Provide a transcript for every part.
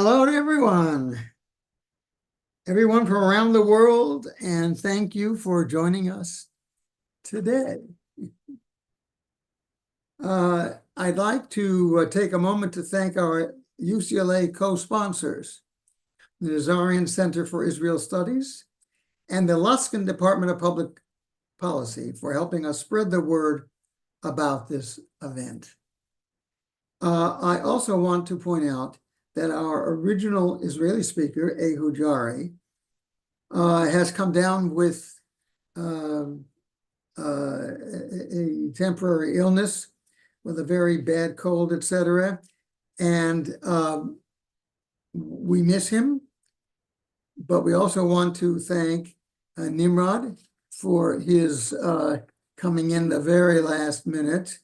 Hello to everyone from around the world, and thank you for joining us today. I'd like to take a moment to thank our UCLA co-sponsors, the Nazarian Center for Israel Studies and the Luskin Department of Public Policy for helping us spread the word about this event. I also want to point out that our original Israeli speaker, Ehud Jari, has come down with a temporary illness with a very bad cold, etc. And we miss him, but we also want to thank Nimrod for his coming in the very last minute,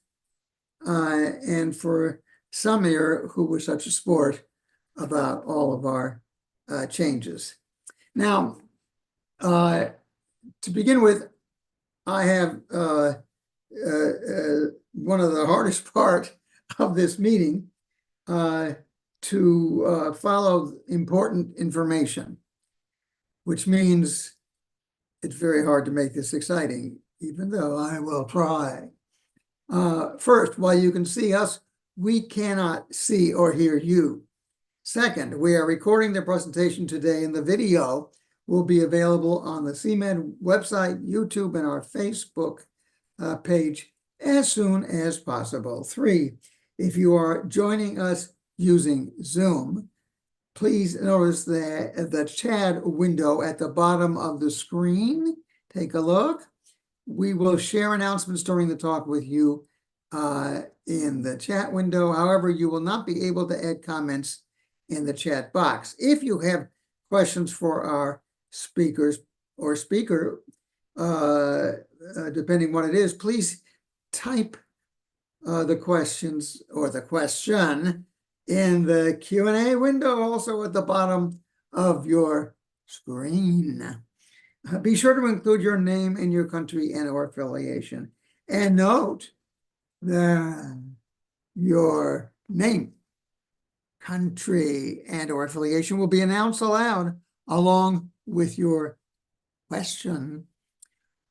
and for Samir, who was such a sport about all of our changes. Now, to begin with, I have one of the hardest part of this meeting to follow important information, which means it's very hard to make this exciting, even though I will try. First, while you can see us, we cannot see or hear you. Second, we are recording the presentation today, and the video will be available on the CMed website, YouTube, and our Facebook page as soon as possible. 3, if you are joining us using Zoom, please notice the chat window at the bottom of the screen. Take a look. We will share announcements during the talk with you in the chat window. However, you will not be able to add comments in the chat box. If you have questions for our speakers or speaker, depending what it is, please type the questions or the question in the Q&A window, also at the bottom of your screen. Be sure to include your name and your country and or affiliation. And note that your name, country, and or affiliation will be announced aloud along with your question.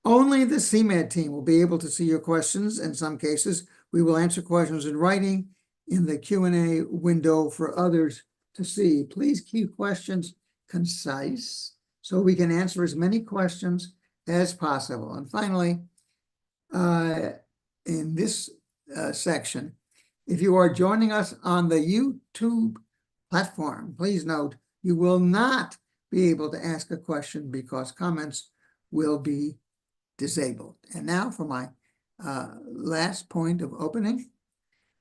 Only the CMed team will be able to see your questions. In some cases, we will answer questions in writing in the Q&A window for others to see. Please keep questions concise so we can answer as many questions as possible. And finally, in this section, if you are joining us on the YouTube platform, please note you will not be able to ask a question because comments will be disabled. And now for my last point of opening,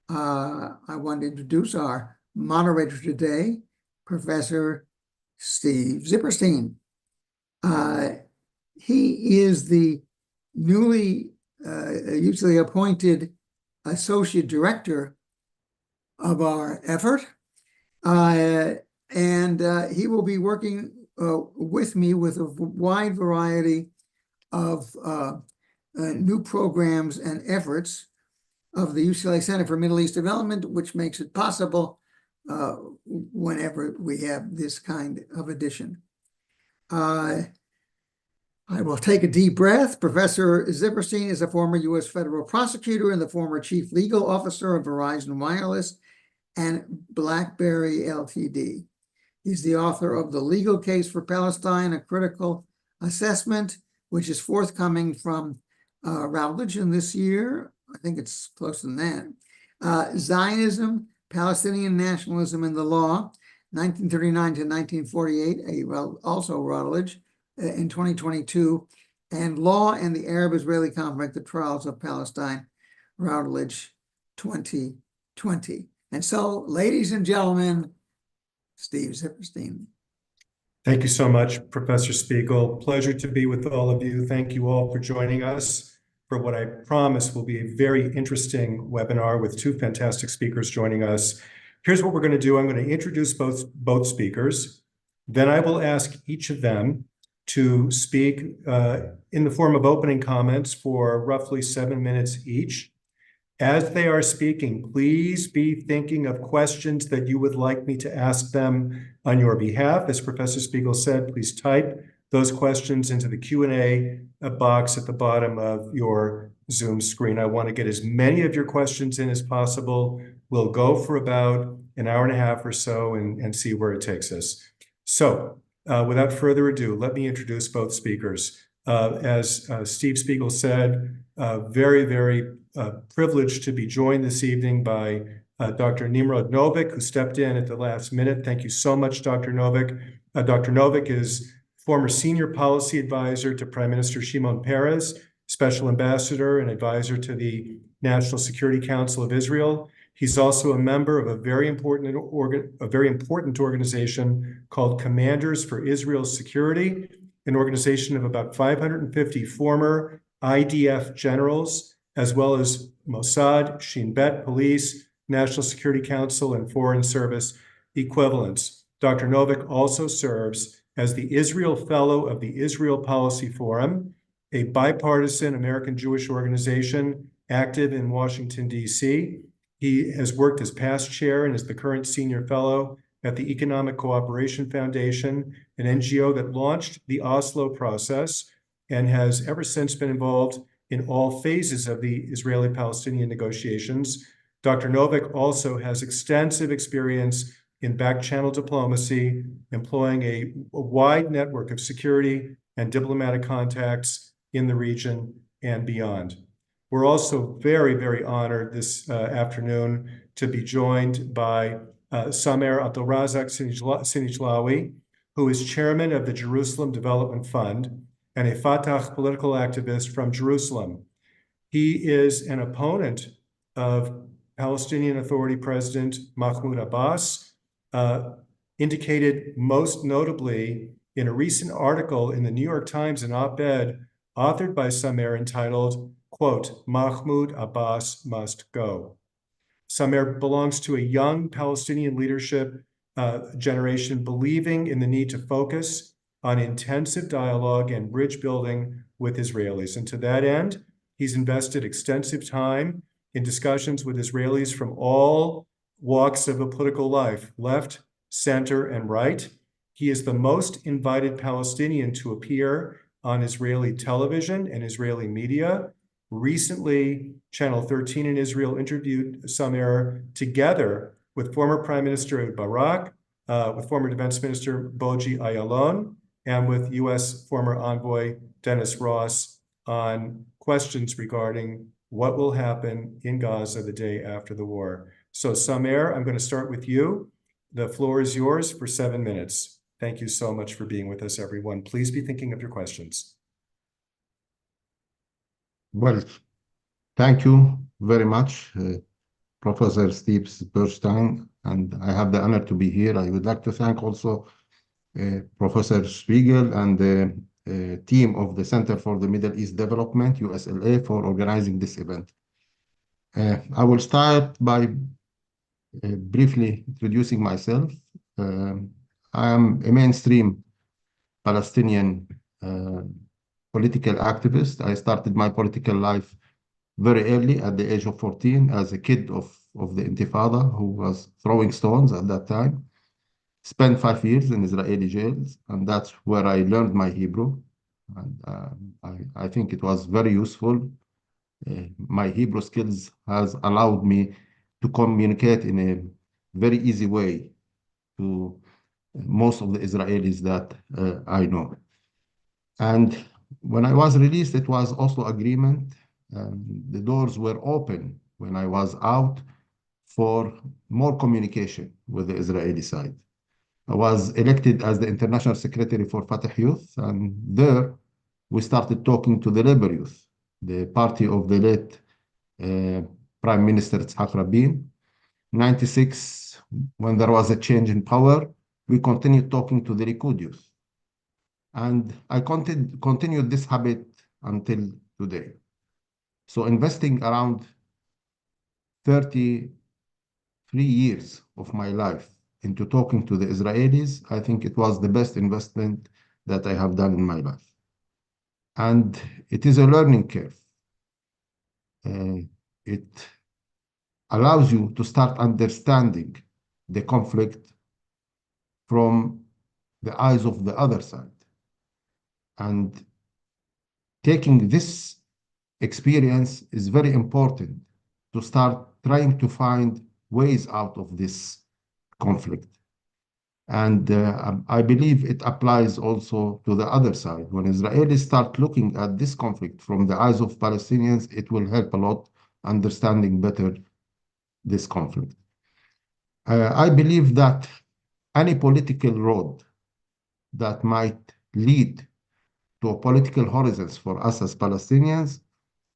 I want to introduce our moderator today, Professor Steve Zipperstein. He is the newly usually appointed Associate Director of our effort, and he will be working with me with a wide variety of new programs and efforts of the UCLA Center for Middle East Development, which makes it possible whenever we have this kind of addition. I will take a deep breath. Professor Zipperstein is a former U.S. federal prosecutor and the former chief legal officer of Verizon Wireless and BlackBerry Ltd. He's the author of The Legal Case for Palestine, a critical assessment, which is forthcoming from Routledge in this year. I think it's closer than that. Zionism, Palestinian Nationalism and the Law, 1939 to 1948, also Routledge in 2022, and Law and the Arab-Israeli Conflict, the Trials of Palestine, Routledge 2020. And so, ladies and gentlemen, Steve Zipperstein. Thank you so much, Professor Spiegel. Pleasure to be with all of you. Thank you all for joining us for what I promise will be a very interesting webinar with 2 fantastic speakers joining us. Here's what we're going to do. I'm going to introduce both speakers. Then I will ask each of them to speak in the form of opening comments for roughly 7 minutes each. As they are speaking, please be thinking of questions that you would like me to ask them on your behalf. As Professor Spiegel said, please type those questions into the Q&A box at the bottom of your Zoom screen. I want to get as many of your questions in as possible. We'll go for about an hour and a half or so and see where it takes us. So without further ado, let me introduce both speakers. As Steve Spiegel said, very, very privileged to be joined this evening by Dr. Nimrod Novik, who stepped in at the last minute. Thank you so much, Dr. Novik. Dr. Novik is former senior policy advisor to Prime Minister Shimon Peres, special ambassador and advisor to the National Security Council of Israel. He's also a member of a very important organization called Commanders for Israel's Security, an organization of about 550 former IDF generals, as well as Mossad, Shin Bet Police, National Security Council, and Foreign Service equivalents. Dr. Novik also serves as the Israel Fellow of the Israel Policy Forum, a bipartisan American Jewish organization active in Washington, D.C. He has worked as past chair and is the current senior fellow at the Economic Cooperation Foundation, an NGO that launched the Oslo process and has ever since been involved in all phases of the Israeli-Palestinian negotiations. Dr. Novik also has extensive experience in back-channel diplomacy, employing a wide network of security and diplomatic contacts in the region and beyond. We're also very, very honored this afternoon to be joined by Samer Abdulrazak Sinijlawi, who is chairman of the Jerusalem Development Fund and a Fatah political activist from Jerusalem. He is an opponent of Palestinian Authority President Mahmoud Abbas, indicated most notably in a recent article in the New York Times, an op-ed authored by Samer entitled, quote, "Mahmoud Abbas must go." Samer belongs to a young Palestinian leadership generation believing in the need to focus on intensive dialogue and bridge building with Israelis. And to that end, he's invested extensive time in discussions with Israelis from all walks of a political life, left, center, and right. He is the most invited Palestinian to appear on Israeli television and Israeli media. Recently, Channel 13 in Israel interviewed Samer together with former Prime Minister Ehud Barak, with former Defense Minister Boji Ayalon, and with U.S. former envoy Dennis Ross on questions regarding what will happen in Gaza the day after the war. So Samer, I'm going to start with you. The floor is yours for 7 minutes. Thank you so much for being with us, everyone. Please be thinking of your questions. Well, thank you very much, Professor Steve Bernstein, and I have the honor to be here. I would like to thank also Professor Spiegel and the team of the Center for the Middle East Development, USLA, for organizing this event. I will start by briefly introducing myself. I am a mainstream Palestinian political activist. I started my political life very early at the age of 14 as a kid of the Intifada who was throwing stones at that time. Spent 5 years in Israeli jails, and that's where I learned my Hebrew. And I think it was very useful. My Hebrew skills has allowed me to communicate in a very easy way to most of the Israelis that I know. And when I was released, it was Oslo agreement. The doors were open when I was out for more communication with the Israeli side. I was elected as the International Secretary for Fatah Youth, and there we started talking to the Labor Youth, the party of the late Prime Minister Yitzhak Rabin. 96, when there was a change in power, we continued talking to the Likud youth. And I continued this habit until today. So investing around 33 years of my life into talking to the Israelis, I think it was the best investment that I have done in my life. And it is a learning curve. It allows you to start understanding the conflict from the eyes of the other side. And taking this experience is very important to start trying to find ways out of this conflict. And I believe it applies also to the other side. When Israelis start looking at this conflict from the eyes of Palestinians, it will help a lot understanding better this conflict. I believe that any political road that might lead to a political horizons for us as Palestinians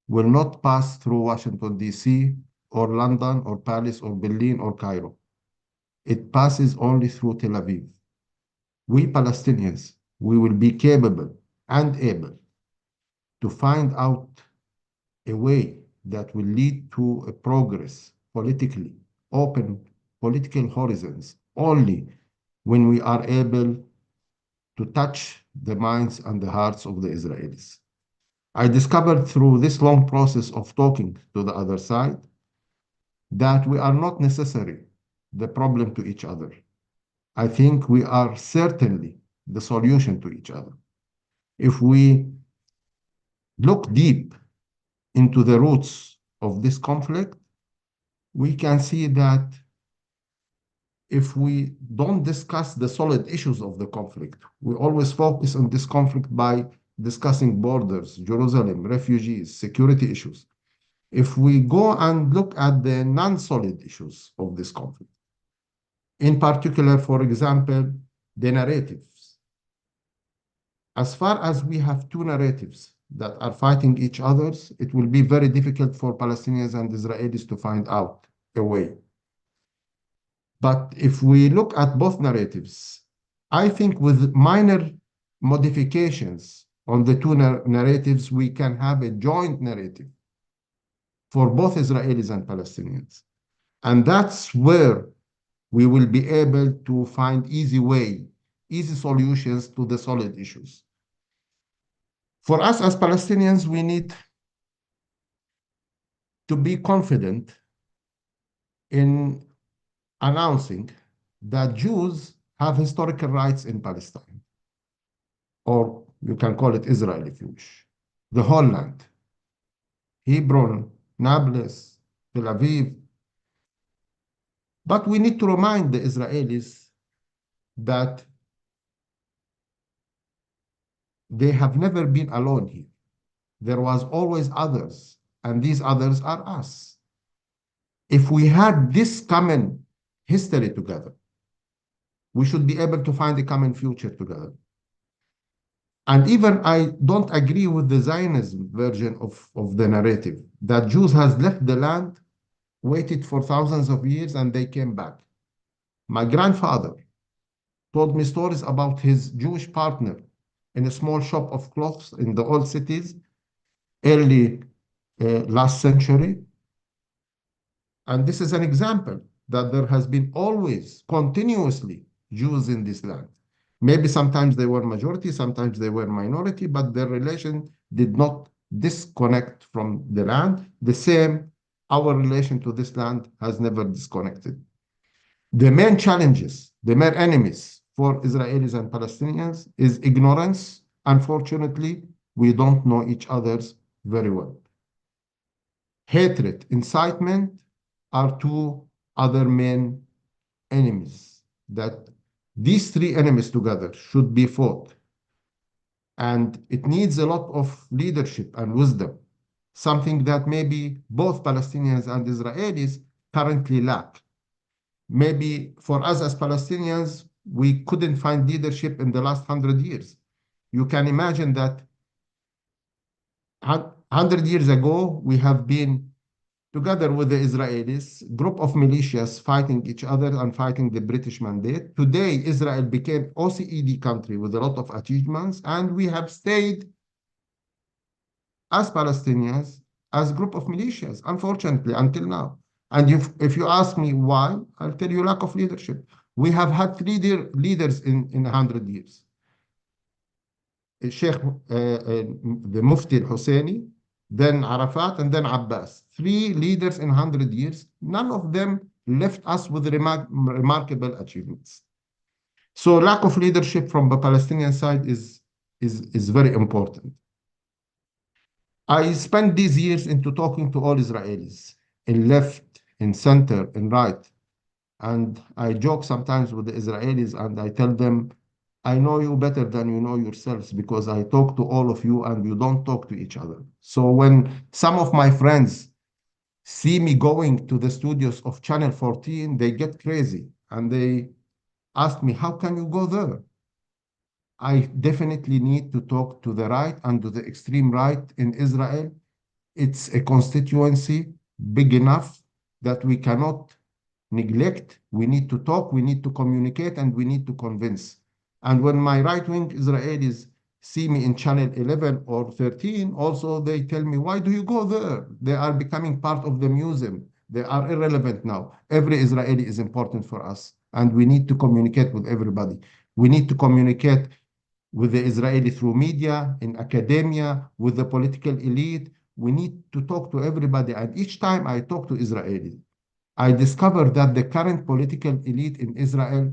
will not pass through Washington, D.C., or London, or Paris, or Berlin, or Cairo. It passes only through Tel Aviv. We Palestinians, we will be capable and able to find out a way that will lead to a progress politically, open political horizons, only when we are able to touch the minds and the hearts of the Israelis. I discovered through this long process of talking to the other side that we are not necessarily the problem to each other. I think we are certainly the solution to each other. If we look deep into the roots of this conflict, we can see that if we don't discuss the solid issues of the conflict, we always focus on this conflict by discussing borders, Jerusalem, refugees, security issues. If we go and look at the non-solid issues of this conflict, in particular, for example, the narratives. As far as we have two narratives that are fighting each other, it will be very difficult for Palestinians and Israelis to find out a way. But if we look at both narratives, I think with minor modifications on the two narratives, we can have a joint narrative for both Israelis and Palestinians. And that's where we will be able to find easy solutions to the solid issues. For us as Palestinians, we need to be confident in announcing that Jews have historical rights in Palestine, or you can call it Israel if you wish, the whole land, Hebron, Nablus, Tel Aviv. But we need to remind the Israelis that they have never been alone here. There was always others, and these others are us. If we had this common history together, we should be able to find a common future together. And even I don't agree with the Zionism version of the narrative that Jews has left the land, waited for thousands of years, and they came back. My grandfather told me stories about his Jewish partner in a small shop of clothes in the old cities, early last century. And this is an example that there has been always, continuously, Jews in this land. Maybe sometimes they were majority, sometimes they were minority, but their relation did not disconnect from the land. The same, our relation to this land has never disconnected. The main challenges, the main enemies for Israelis and Palestinians is ignorance. Unfortunately, we don't know each other very well. Hatred, incitement are two other main enemies that these three enemies together should be fought. And it needs a lot of leadership and wisdom, something that maybe both Palestinians and Israelis currently lack. Maybe for us as Palestinians, we couldn't find leadership in the last 100 years. You can imagine that 100 years ago, we have been together with the Israelis, group of militias fighting each other and fighting the British mandate. Today, Israel became OECD country with a lot of achievements, and we have stayed as Palestinians, as group of militias, unfortunately, until now. And if you ask me why, I'll tell you lack of leadership. We have had three leaders in 100 years. Sheikh, the Mufti al-Husseini, then Arafat, and then Abbas. 3 leaders in 100 years, none of them left us with remarkable achievements. So lack of leadership from the Palestinian side is very important. I spent these years into talking to all Israelis, in left, in center, in right. And I joke sometimes with the Israelis and I tell them, I know you better than you know yourselves because I talk to all of you and you don't talk to each other. So when some of my friends see me going to the studios of Channel 14, they get crazy and they ask me, how can you go there? I definitely need to talk to the right and to the extreme right in Israel. It's a constituency big enough that we cannot neglect. We need to talk, we need to communicate, and we need to convince. And when my right-wing Israelis see me in Channel 11 or 13, also they tell me, why do you go there? They are becoming part of the museum. They are irrelevant now. Every Israeli is important for us, and we need to communicate with everybody. We need to communicate with the Israeli through media, in academia, with the political elite. We need to talk to everybody. And each time I talk to Israelis, I discovered that the current political elite in Israel,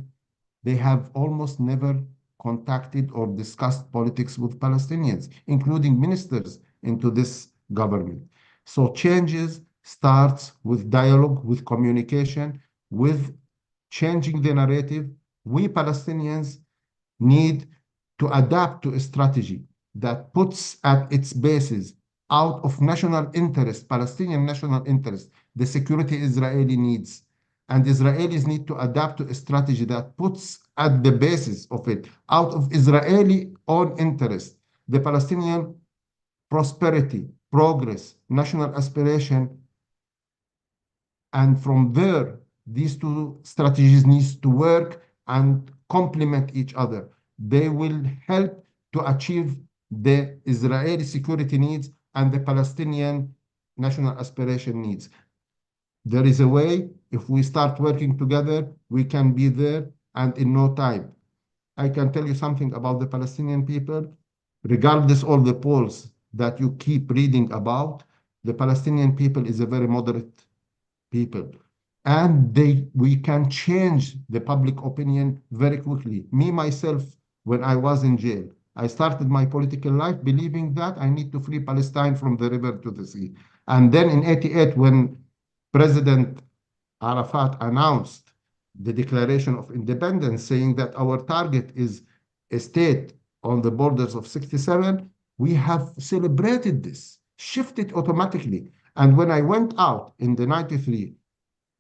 they have almost never contacted or discussed politics with Palestinians, including ministers into this government. So changes starts with dialogue, with communication, with changing the narrative. We Palestinians need to adapt to a strategy that puts at its basis out of national interest, Palestinian national interest, the security Israeli needs. And Israelis need to adapt to a strategy that puts at the basis of it, out of Israeli own interest, the Palestinian prosperity, progress, national aspiration. And from there, these two strategies need to work and complement each other. They will help to achieve the Israeli security needs and the Palestinian national aspiration needs. There is a way, if we start working together, we can be there and in no time. I can tell you something about the Palestinian people. Regardless of all the polls that you keep reading about, the Palestinian people is a very moderate people. And we can change the public opinion very quickly. Me, myself, when I was in jail, I started my political life believing that I need to free Palestine from the river to the sea. And then in 88, when President Arafat announced the declaration of independence, saying that our target is a state on the borders of 67, we have celebrated this, shifted automatically. And when I went out in the 93,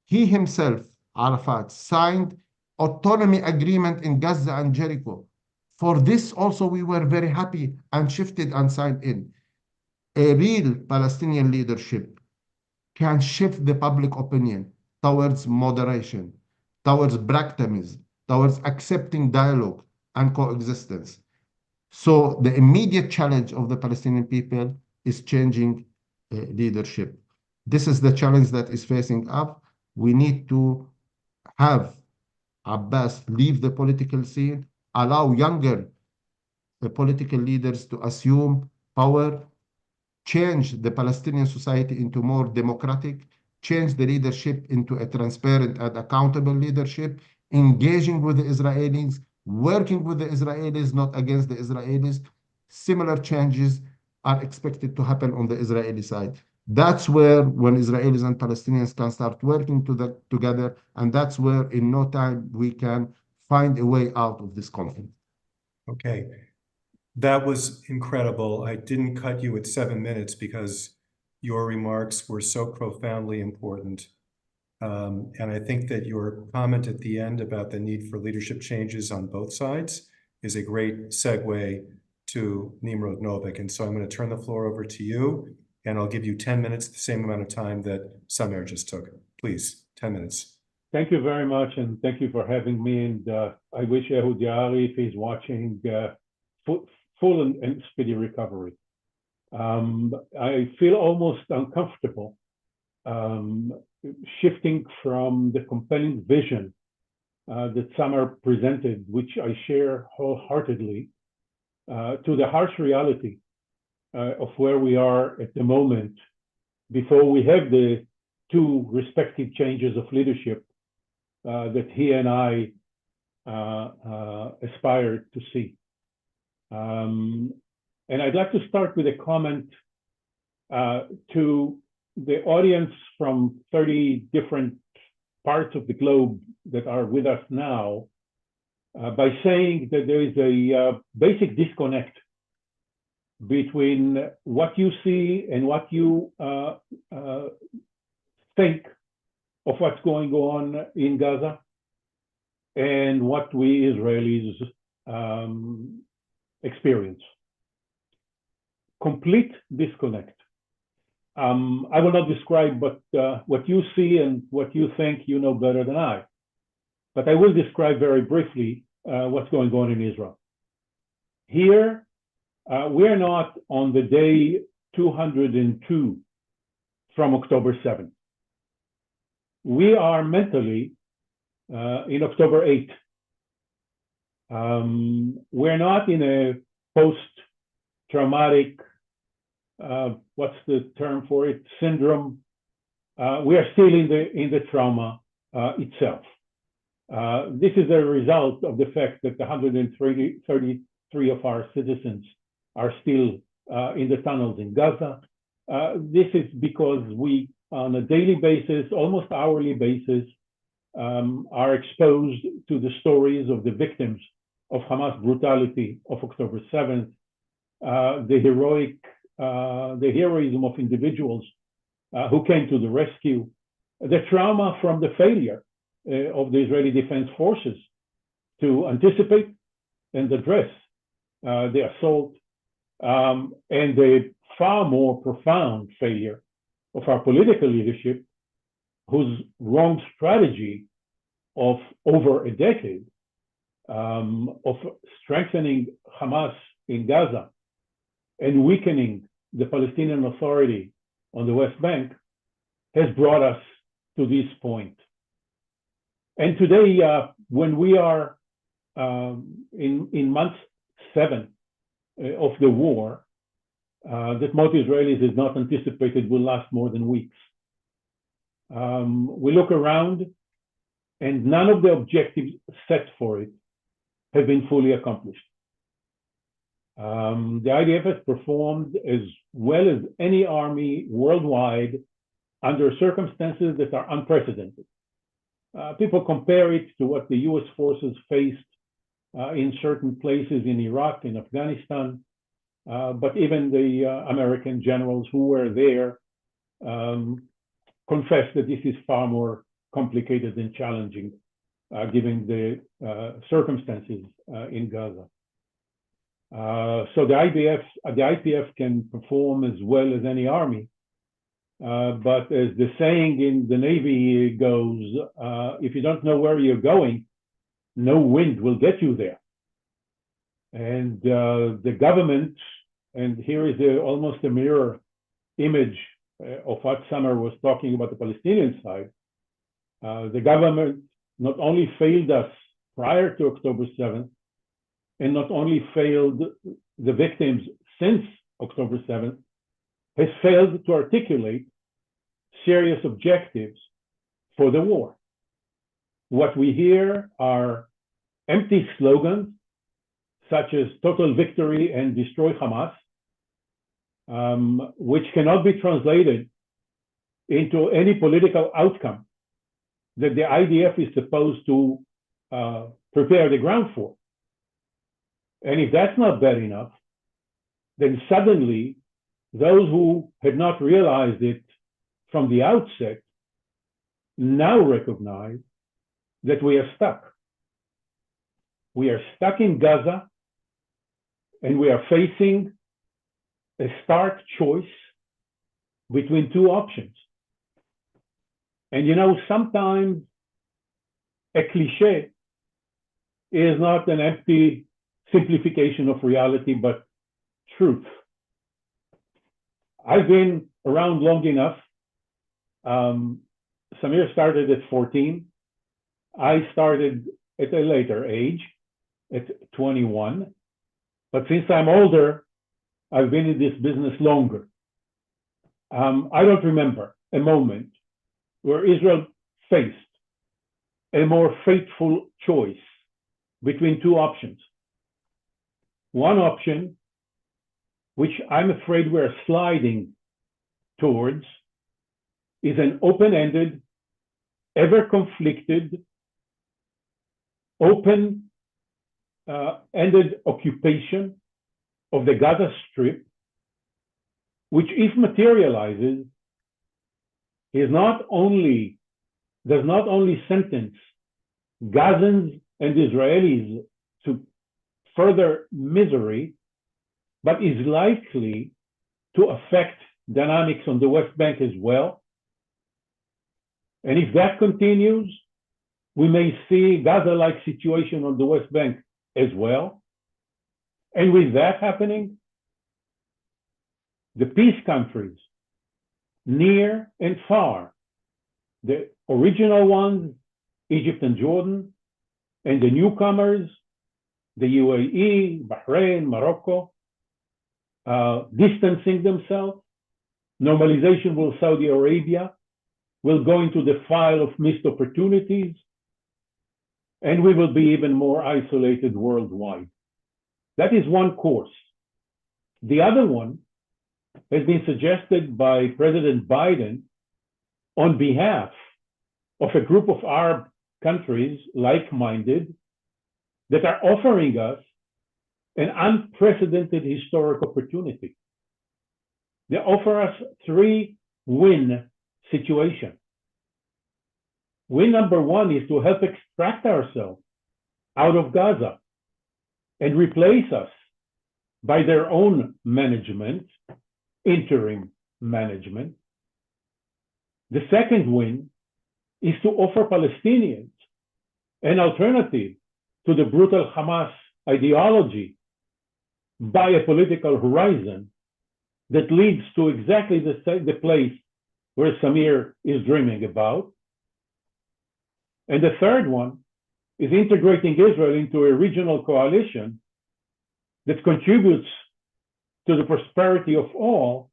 he himself, Arafat, signed autonomy agreement in Gaza and Jericho. For this also we were very happy and shifted and signed in. A real Palestinian leadership can shift the public opinion towards moderation, towards pragmatism, towards accepting dialogue and coexistence. So the immediate challenge of the Palestinian people is changing leadership. This is the challenge that is facing up. We need to have Abbas leave the political scene, allow younger political leaders to assume power, change the Palestinian society into more democratic, change the leadership into a transparent and accountable leadership, engaging with the Israelis, working with the Israelis, not against the Israelis. Similar changes are expected to happen on the Israeli side. That's where, when Israelis and Palestinians can start working together, and that's where, in no time, we can find a way out of this conflict. Okay. That was incredible. I didn't cut you at 7 minutes because your remarks were so profoundly important. And I think that your comment at the end about the need for leadership changes on both sides is a great segue to Nimrod Novik. And so I'm going to turn the floor over to you, and I'll give you 10 minutes, the same amount of time that Samer just took. Please, 10 minutes. Thank you very much, and thank you for having me. And I wish Ehud Yaari, if he's watching, full and speedy recovery. I feel almost uncomfortable shifting from the compelling vision that Samer presented, which I share wholeheartedly, to the harsh reality of where we are at the moment before we have the two respective changes of leadership that he and I aspire to see. And I'd like to start with a comment to the audience from 30 different parts of the globe that are with us now by saying that there is a basic disconnect between what you see and what you think of what's going on in Gaza and what we Israelis experience. Complete disconnect. I will not describe what you see and what you think you know better than I, but I will describe very briefly what's going on in Israel. Here, we are not on the day 202 from October 7th. We are mentally in October 8th. We're not in a post-traumatic, what's the term for it, syndrome. We are still in the trauma itself. This is a result of the fact that 133 of our citizens are still in the tunnels in Gaza. This is because we, on a daily basis, almost hourly basis, are exposed to the stories of the victims of Hamas brutality of October 7th, the heroism of individuals who came to the rescue, the trauma from the failure of the Israeli Defense Forces to anticipate and address the assault, and the far more profound failure of our political leadership, whose wrong strategy of over a decade of strengthening Hamas in Gaza and weakening the Palestinian Authority on the West Bank has brought us to this point. And today, when we are in month 7 of the war, that most Israelis is not anticipated will last more than weeks. We look around and none of the objectives set for it have been fully accomplished. The IDF has performed as well as any army worldwide under circumstances that are unprecedented. People compare it to what the US forces faced in certain places in Iraq and Afghanistan, but even the American generals who were there confess that this is far more complicated and challenging given the circumstances in Gaza. So the IDF can perform as well as any army, but as the saying in the Navy goes, if you don't know where you're going, no wind will get you there. And the government, and here is almost a mirror image of what Summer was talking about the Palestinian side. The government not only failed us prior to October 7th, and not only failed the victims since October 7th, has failed to articulate serious objectives for the war. What we hear are empty slogans, such as total victory and destroy Hamas, which cannot be translated into any political outcome that the IDF is supposed to prepare the ground for. And if that's not bad enough, then suddenly those who had not realized it from the outset now recognize that we are stuck. We are stuck in Gaza, and we are facing a stark choice between two options. And you know, sometimes a cliche is not an empty simplification of reality, but truth. I've been around long enough. Samir started at 14. I started at a later age, at 21. But since I'm older, I've been in this business longer. I don't remember a moment where Israel faced a more fateful choice between two options. One option, which I'm afraid we're sliding towards, is an open-ended, ever-conflicted, open-ended occupation of the Gaza Strip, which, if materializes, does not only sentence Gazans and Israelis to further misery, but is likely to affect dynamics on the West Bank as well. And if that continues, we may see Gaza-like situation on the West Bank as well. And with that happening, the peace countries, near and far, the original ones, Egypt and Jordan, and the newcomers, the UAE, Bahrain, Morocco, distancing themselves. Normalization will Saudi Arabia, will go into the file of missed opportunities, and we will be even more isolated worldwide. That is one course. The other one has been suggested by President Biden on behalf of a group of Arab countries, like-minded, that are offering us an unprecedented historic opportunity. They offer us three-win situation. Win number one is to help extract ourselves out of Gaza and replace us by their own management, interim management. The second win is to offer Palestinians an alternative to the brutal Hamas ideology by a political horizon that leads to exactly the place where Samir is dreaming about. And the third one is integrating Israel into a regional coalition that contributes to the prosperity of all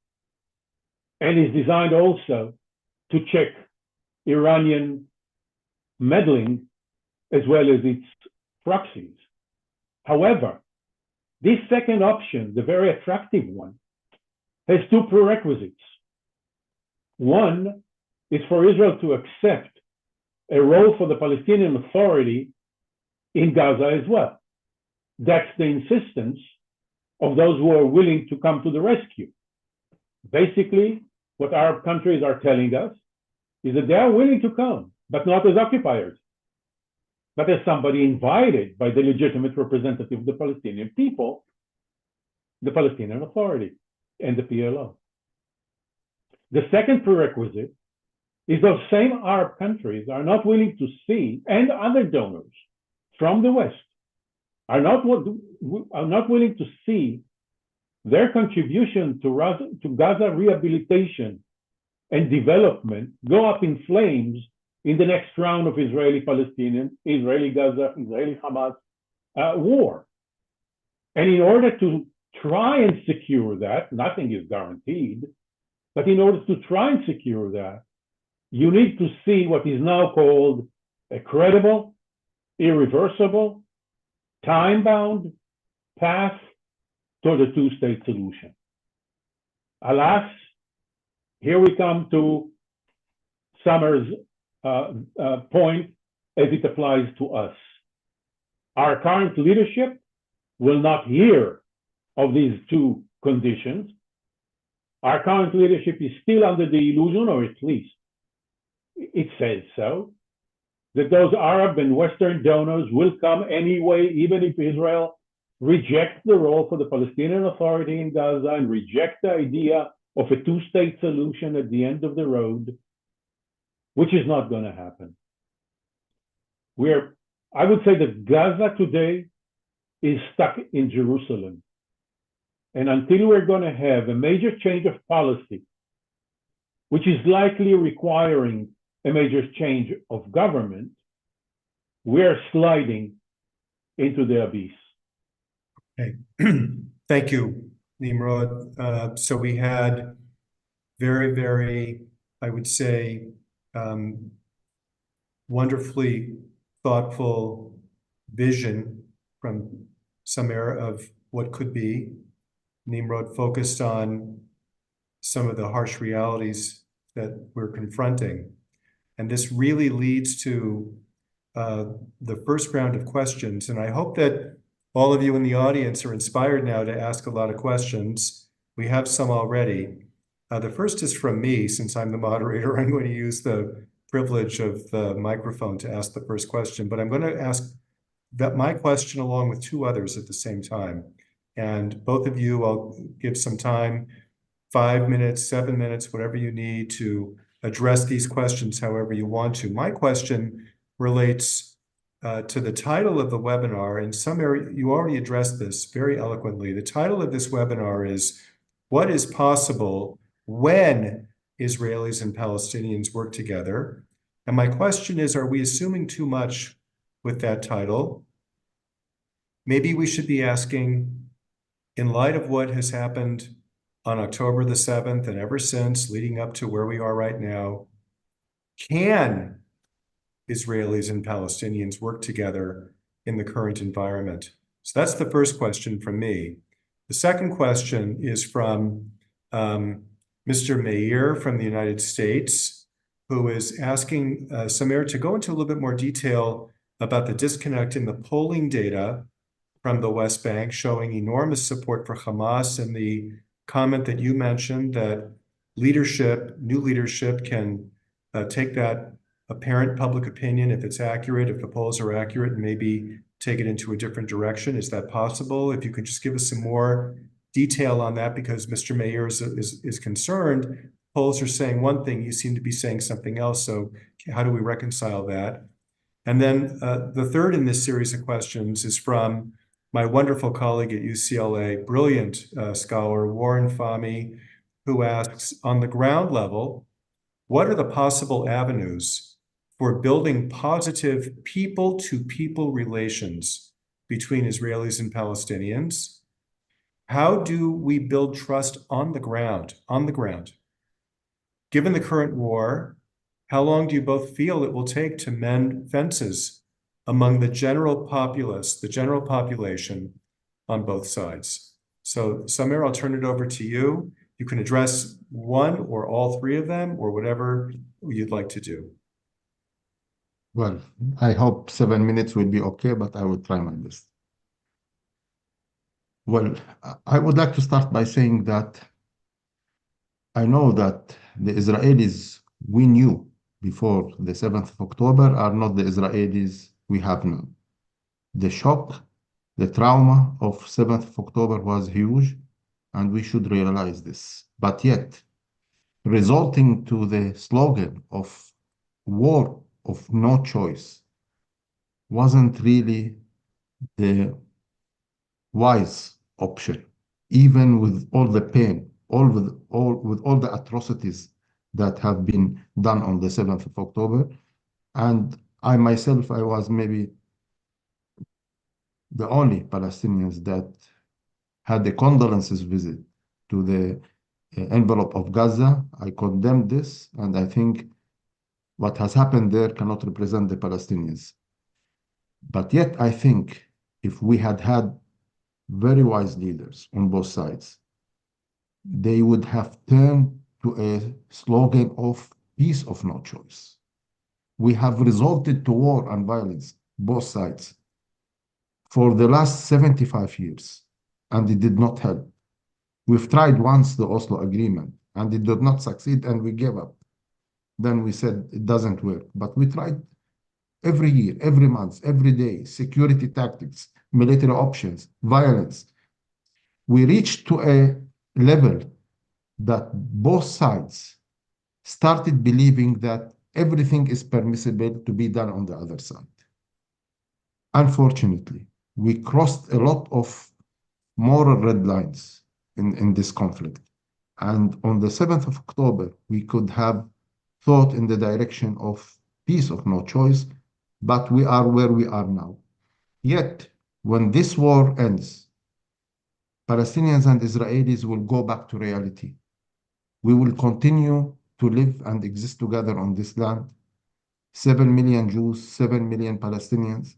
and is designed also to check Iranian meddling as well as its proxies. However, this second option, the very attractive one, has two prerequisites. One is for Israel to accept a role for the Palestinian Authority in Gaza as well. That's the insistence of those who are willing to come to the rescue. Basically, what Arab countries are telling us is that they are willing to come, but not as occupiers, but as somebody invited by the legitimate representative of the Palestinian people, the Palestinian Authority, and the PLO. The second prerequisite is those same Arab countries are not willing to see, and other donors from the West are not willing to see their contribution to Gaza rehabilitation and development go up in flames in the next round of Israeli-Palestinian, Israeli-Gaza, Israeli-Hamas war. And in order to try and secure that, nothing is guaranteed, but in order to try and secure that, you need to see what is now called a credible, irreversible, time-bound path toward a two-state solution. Alas, here we come to Summer's point as it applies to us. Our current leadership will not hear of these two conditions. Our current leadership is still under the illusion, or at least it says so, that those Arab and Western donors will come anyway, even if Israel rejects the role for the Palestinian Authority in Gaza and rejects the idea of a two-state solution at the end of the road, which is not going to happen. I would say that Gaza today is stuck in Jerusalem. And until we're going to have a major change of policy, which is likely requiring a major change of government, we're sliding into the abyss. Okay. Thank you, Nimrod. So we had very, very, I would say, um, wonderfully thoughtful vision from Samer of what could be. Nimrod focused on some of the harsh realities that we're confronting. And this really leads to the first round of questions. And I hope that all of you in the audience are inspired now to ask a lot of questions. We have some already. The first is from me, since I'm the moderator. I'm going to use the privilege of the microphone to ask the first question, but I'm going to ask that my question along with two others at the same time. And both of you, I'll give some time, 5 minutes, 7 minutes, whatever you need to address these questions however you want to. My question relates to the title of the webinar. In some area, you already addressed this very eloquently. The title of this webinar is, "What is possible when Israelis and Palestinians work together?" And my question is, are we assuming too much with that title? Maybe we should be asking, in light of what has happened on October the 7th and ever since, leading up to where we are right now, can Israelis and Palestinians work together in the current environment? So that's the first question from me. The second question is from Mr. Meir from the United States, who is asking Samer to go into a little bit more detail about the disconnect in the polling data from the West Bank, showing enormous support for Hamas, and the comment that you mentioned that leadership, new leadership, can take that apparent public opinion, if it's accurate, if the polls are accurate, and maybe take it into a different direction. Is that possible? If you could just give us some more detail on that, because Mr. Meir is concerned. Polls are saying one thing, you seem to be saying something else. So how do we reconcile that? And then the third in this series of questions is from my wonderful colleague at UCLA, brilliant scholar, Warren Fahmy, who asks, on the ground level, what are the possible avenues for building positive people-to-people relations between Israelis and Palestinians? How do we build trust on the ground? Given the current war, how long do you both feel it will take to mend fences among the general populace, the general population on both sides? So, Samer, I'll turn it over to you. You can address one or all three of them, or whatever you'd like to do. Well, I hope 7 minutes will be okay, but I will try my best. Well, I would like to start by saying that I know that the Israelis we knew before the 7th of October are not the Israelis we have now. The shock, the trauma of 7th of October was huge, and we should realize this. But yet, resulting to the slogan of war of no choice wasn't really the wise option, even with all the pain, with all the atrocities that have been done on the 7th of October. And I myself, I was maybe the only Palestinians that had a condolences visit to the envelope of Gaza. I condemned this, and I think what has happened there cannot represent the Palestinians. But yet, I think if we had had very wise leaders on both sides, they would have turned to a slogan of peace of no choice. We have resorted to war and violence, both sides, for the last 75 years, and it did not help. We've tried once the Oslo Agreement, and it did not succeed, and we gave up. Then we said it doesn't work, but we tried every year, every month, every day, security tactics, military options, violence. We reached to a level that both sides started believing that everything is permissible to be done on the other side. Unfortunately, we crossed a lot of moral red lines in this conflict. And on the 7th of October, we could have thought in the direction of peace of no choice, but we are where we are now. Yet, when this war ends, Palestinians and Israelis will go back to reality. we will continue to live and exist together on this land. 7 million Jews, 7 million Palestinians,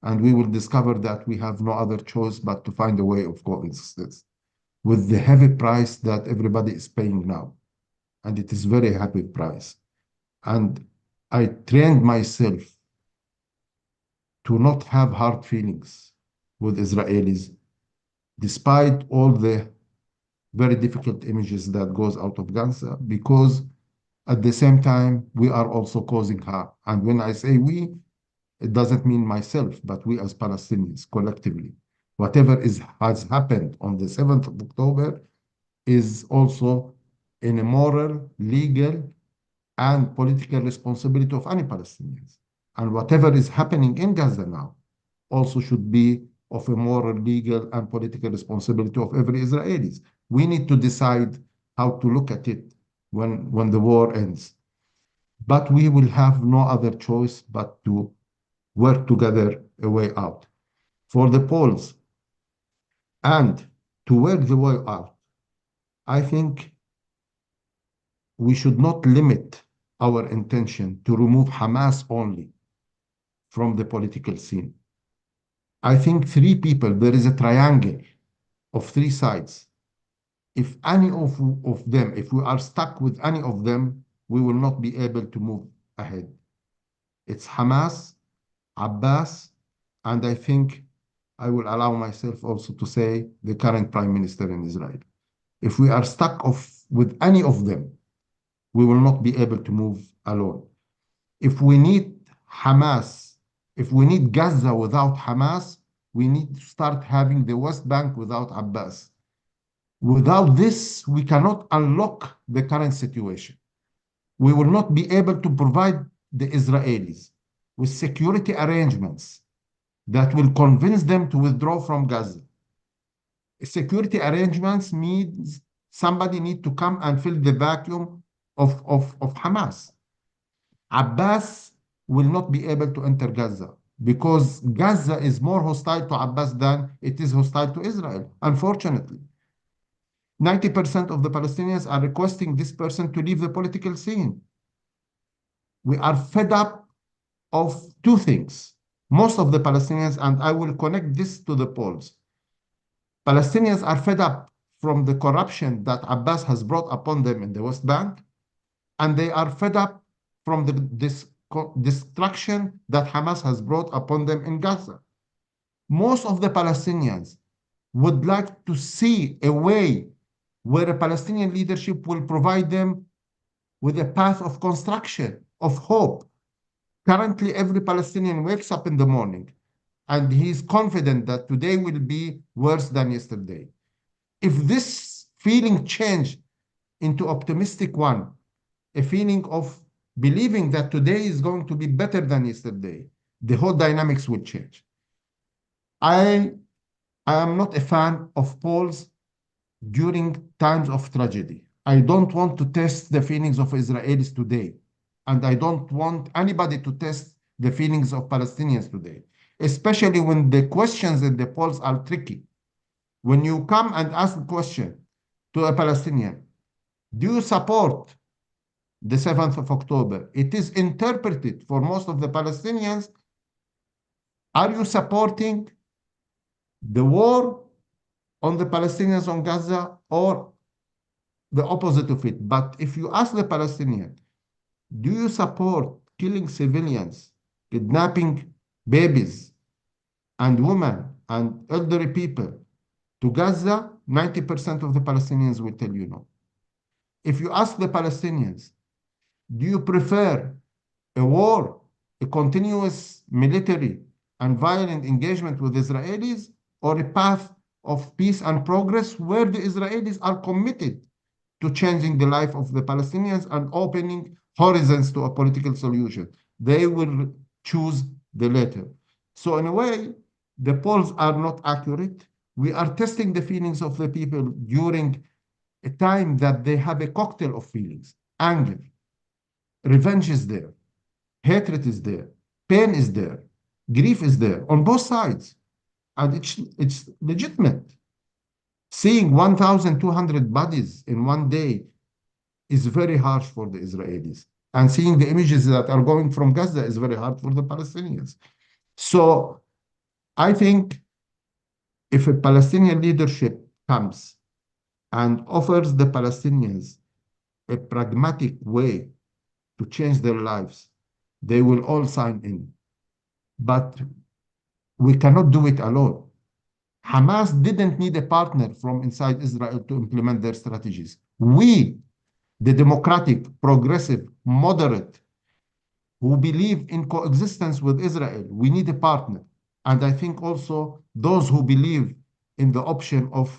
and we will discover that we have no other choice but to find a way of coexistence with the heavy price that everybody is paying now. And it is very heavy price. And I trained myself to not have hard feelings with Israelis, despite all the very difficult images that goes out of Gaza, because at the same time, we are also causing harm. And when I say we, it doesn't mean myself, but we as Palestinians collectively. Whatever has happened on the 7th of October is also in a moral, legal, and political responsibility of any Palestinians. And whatever is happening in Gaza now also should be of a moral, legal, and political responsibility of every Israeli. We need to decide how to look at it when the war ends. But we will have no other choice but to work together a way out. For the Poles, and to work the way out, I think we should not limit our intention to remove Hamas only from the political scene. I think three people, there is a triangle of three sides. If any of them, if we are stuck with any of them, we will not be able to move ahead. It's Hamas, Abbas, and I think I will allow myself also to say the current prime minister in Israel. If we are stuck with any of them, we will not be able to move alone. If we need Hamas, if we need Gaza without Hamas, we need to start having the West Bank without Abbas. Without this, we cannot unlock the current situation. We will not be able to provide the Israelis with security arrangements that will convince them to withdraw from Gaza. Security arrangements means somebody need to come and fill the vacuum of Hamas. Abbas will not be able to enter Gaza because Gaza is more hostile to Abbas than it is hostile to Israel, unfortunately. 90% of the Palestinians are requesting this person to leave the political scene. We are fed up of two things. Most of the Palestinians, and I will connect this to the Poles, Palestinians are fed up from the corruption that Abbas has brought upon them in the West Bank, and they are fed up from the destruction that Hamas has brought upon them in Gaza. Most of the Palestinians would like to see a way where a Palestinian leadership will provide them with a path of construction, of hope. Currently, every Palestinian wakes up in the morning and he's confident that today will be worse than yesterday. If this feeling changed into optimistic one, a feeling of believing that today is going to be better than yesterday, the whole dynamics will change. I am not a fan of polls during times of tragedy. I don't want to test the feelings of Israelis today, and I don't want anybody to test the feelings of Palestinians today, especially when the questions in the polls are tricky. When you come and ask the question to a Palestinian, do you support the 7th of October? It is interpreted for most of the Palestinians, are you supporting the war on the Palestinians on Gaza or the opposite of it? But if you ask the Palestinian, do you support killing civilians, kidnapping babies and women and elderly people to Gaza, 90% of the Palestinians will tell you no. If you ask the Palestinians, do you prefer a war, a continuous military and violent engagement with Israelis, or a path of peace and progress where the Israelis are committed to changing the life of the Palestinians and opening horizons to a political solution? They will choose the latter. So in a way, the polls are not accurate. We are testing the feelings of the people during a time that they have a cocktail of feelings. Anger, revenge is there, hatred is there, pain is there, grief is there on both sides. And it's legitimate. Seeing 1,200 bodies in one day is very harsh for the Israelis. And seeing the images that are going from Gaza is very hard for the Palestinians. So I think if a Palestinian leadership comes and offers the Palestinians a pragmatic way to change their lives, they will all sign in. But we cannot do it alone. Hamas didn't need a partner from inside Israel to implement their strategies. We, the democratic, progressive, moderate, who believe in coexistence with Israel, we need a partner. And I think also those who believe in the option of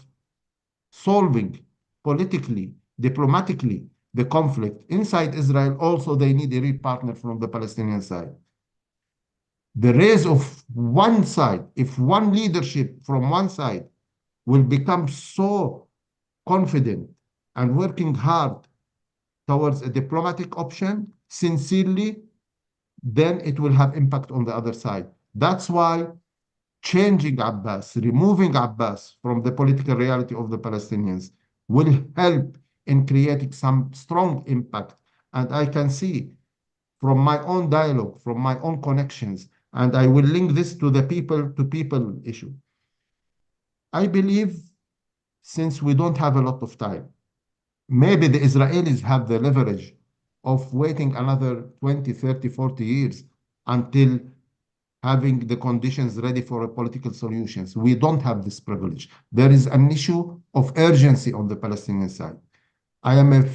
solving politically, diplomatically, the conflict inside Israel, also they need a real partner from the Palestinian side. The race of one side, if one leadership from one side will become so confident and working hard towards a diplomatic option, sincerely, then it will have impact on the other side. That's why changing Abbas, removing Abbas from the political reality of the Palestinians will help in creating some strong impact. And I can see from my own dialogue, from my own connections, and I will link this to the people-to-people issue. I believe since we don't have a lot of time, maybe the Israelis have the leverage of waiting another 20, 30, 40 years until having the conditions ready for a political solutions. We don't have this privilege. There is an issue of urgency on the Palestinian side. I am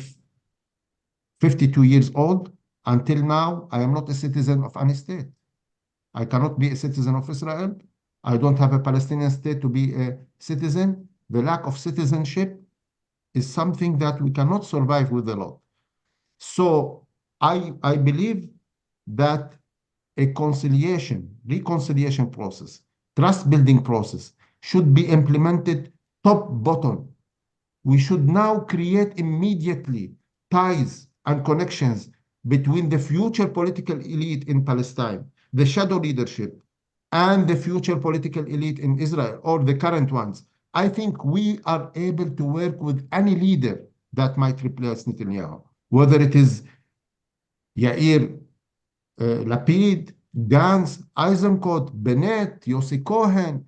52 years old. Until now, I am not a citizen of any state. I cannot be a citizen of Israel. I don't have a Palestinian state to be a citizen. The lack of citizenship is something that we cannot survive with a lot. So I believe that a reconciliation process, trust building process should be implemented top bottom. We should now create immediately ties and connections between the future political elite in Palestine, the shadow leadership, and the future political elite in Israel, or the current ones. I think we are able to work with any leader that might replace Netanyahu, whether it is Yair Lapid, Gantz, Eisenkot, Bennett, Yossi Cohen,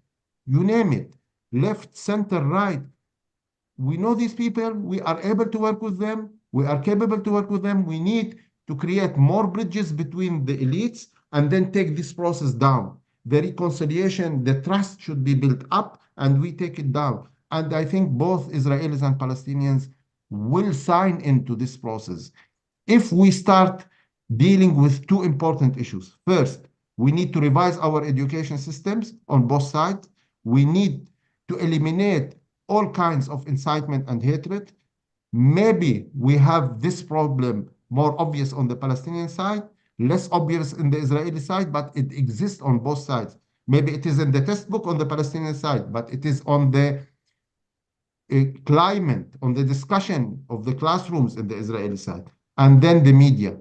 you name it, left, center, right. We know these people. We are able to work with them. We are capable to work with them. We need to create more bridges between the elites and then take this process down. The reconciliation, the trust should be built up and we take it down. And I think both Israelis and Palestinians will sign into this process. If we start dealing with two important issues. First, we need to revise our education systems on both sides. We need to eliminate all kinds of incitement and hatred. Maybe we have this problem more obvious on the Palestinian side, less obvious in the Israeli side, but it exists on both sides. Maybe it is in the textbook on the Palestinian side, but it is on the climate, on the discussion of the classrooms in the Israeli side. And then the media.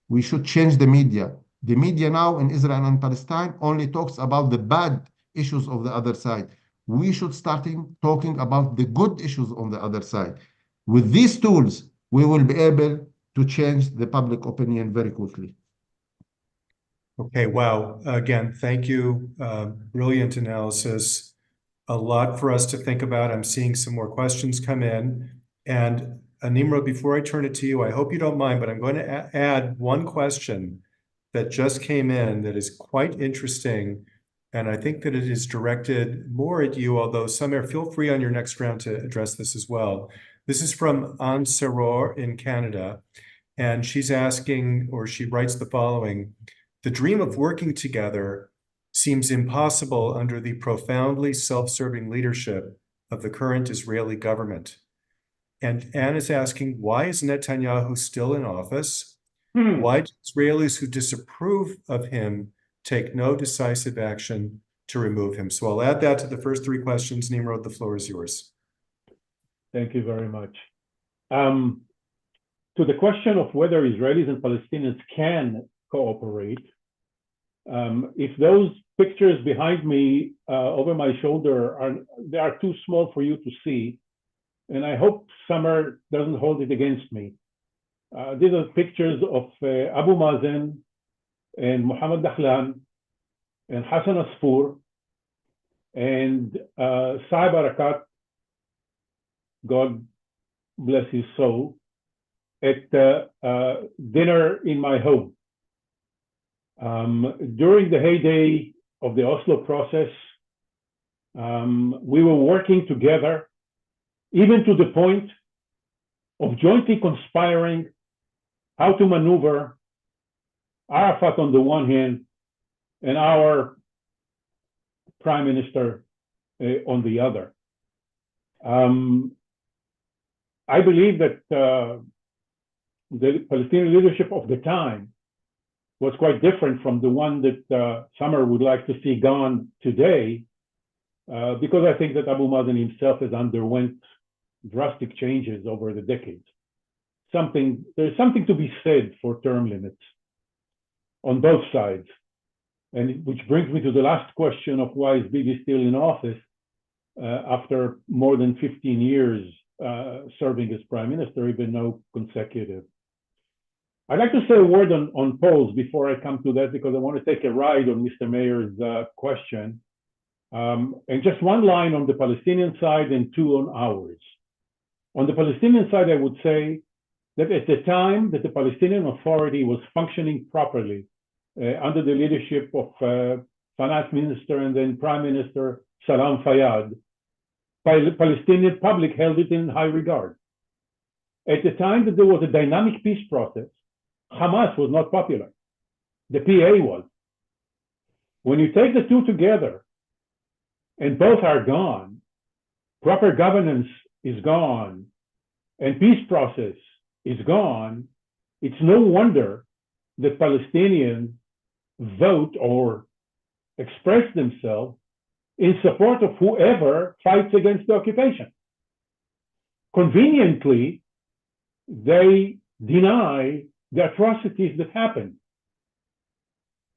We should change the media. The media now in Israel and Palestine only talks about the bad issues of the other side. We should start talking about the good issues on the other side. With these tools, we will be able to change the public opinion very quickly. Okay, wow. Again, thank you. Brilliant analysis. A lot for us to think about. I'm seeing some more questions come in. And Nimrod, before I turn it to you, I hope you don't mind, but I'm going to add one question that just came in that is quite interesting. And I think that it is directed more at you, although Samer, feel free on your next round to address this as well. This is from Anne Seror in Canada. And she's asking, or she writes the following: the dream of working together seems impossible under the profoundly self-serving leadership of the current Israeli government. And Anne is asking, why is Netanyahu still in office? Why do Israelis who disapprove of him take no decisive action to remove him? So I'll add that to the first three questions. Nimrod, the floor is yours. Thank you very much. To the question of whether Israelis and Palestinians can cooperate, if those pictures behind me over my shoulder they are too small for you to see, and I hope Samer doesn't hold it against me. These are pictures of Abu Mazen and Mohammed Dahlan and Hassan Asfour and Saib Arakat, God bless his soul, at dinner in my home. During the heyday of the Oslo process, we were working together, even to the point of jointly conspiring how to maneuver Arafat on the one hand and our prime minister on the other. I believe that the Palestinian leadership of the time was quite different from the one that Summer would like to see gone today, because I think that Abu Mazen himself has underwent drastic changes over the decades. There's something to be said for term limits on both sides, and which brings me to the last question of why is Bibi still in office after more than 15 years serving as prime minister, even though consecutive. I'd like to say a word on polls before I come to that, because I want to take a ride on Mr. Mayor's question. And just one line on the Palestinian side and two on ours. On the Palestinian side, I would say that at the time that the Palestinian Authority was functioning properly under the leadership of Finance Minister and then Prime Minister Salam Fayyad, the Palestinian public held it in high regard. At the time that there was a dynamic peace process, Hamas was not popular. The PA was. When you take the two together, and both are gone, proper governance is gone, and peace process is gone, it's no wonder that Palestinians vote or express themselves in support of whoever fights against the occupation. Conveniently, they deny the atrocities that happened.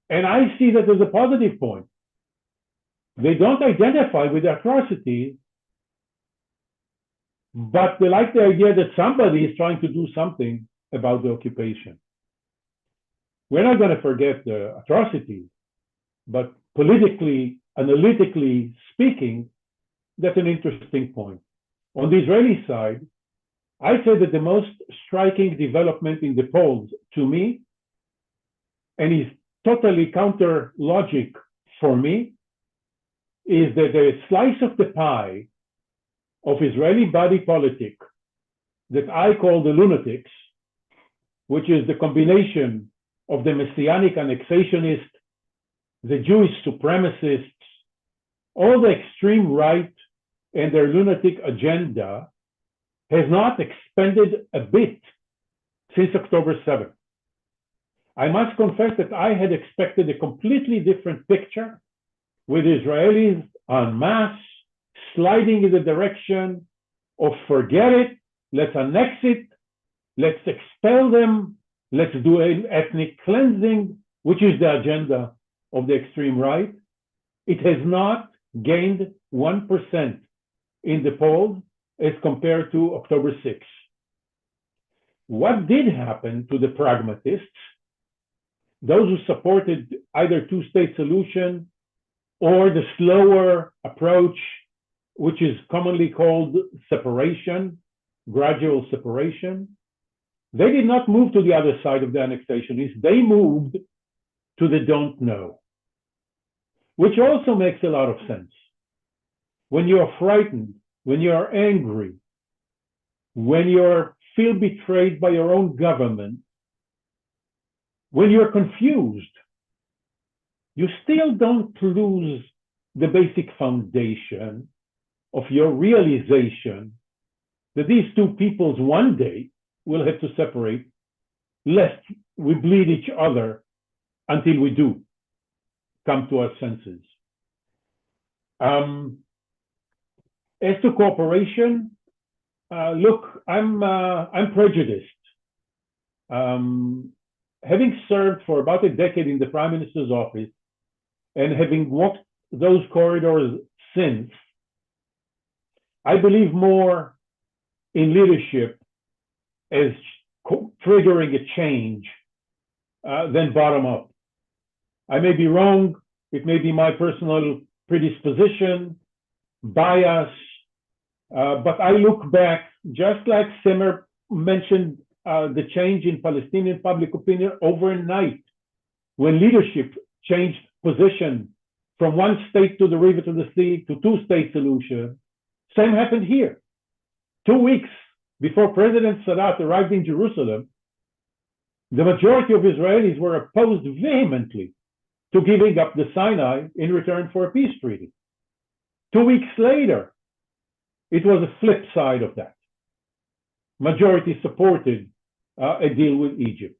And I see that as a positive point. They don't identify with the atrocities, but they like the idea that somebody is trying to do something about the occupation. We're not going to forget the atrocities, but politically, analytically speaking, that's an interesting point. On the Israeli side, I'd say that the most striking development in the polls to me, and is totally counter logic for me, is that the slice of the pie of Israeli body politic that I call the lunatics, which is the combination of the messianic annexationists, the Jewish supremacists, all the extreme right and their lunatic agenda, has not expanded a bit since October 7th. I must confess that I had expected a completely different picture, with Israelis en masse sliding in the direction of forget it, let's annex it, let's expel them, let's do an ethnic cleansing, which is the agenda of the extreme right. It has not gained 1% in the polls as compared to October 6th. What did happen to the pragmatists, those who supported either two-state solution or the slower approach, which is commonly called separation, gradual separation? They did not move to the other side of the annexationists. They moved to the don't know, which also makes a lot of sense. When you are frightened, when you are angry, when you feel betrayed by your own government, when you're confused, you still don't lose the basic foundation of your realization that these two peoples one day will have to separate, lest we bleed each other until we do come to our senses. As to cooperation, look, I'm prejudiced. Having served for about a decade in the Prime Minister's office and having walked those corridors since, I believe more in leadership as triggering a change than bottom up. I may be wrong. It may be my personal predisposition, bias, but I look back, just like Simmer mentioned the change in Palestinian public opinion overnight, when leadership changed position from one state to the river to the sea to two-state solution. Same happened here. 2 weeks before President Sadat arrived in Jerusalem, the majority of Israelis were opposed vehemently to giving up the Sinai in return for a peace treaty. 2 weeks later, it was a flip side of that. Majority supported a deal with Egypt.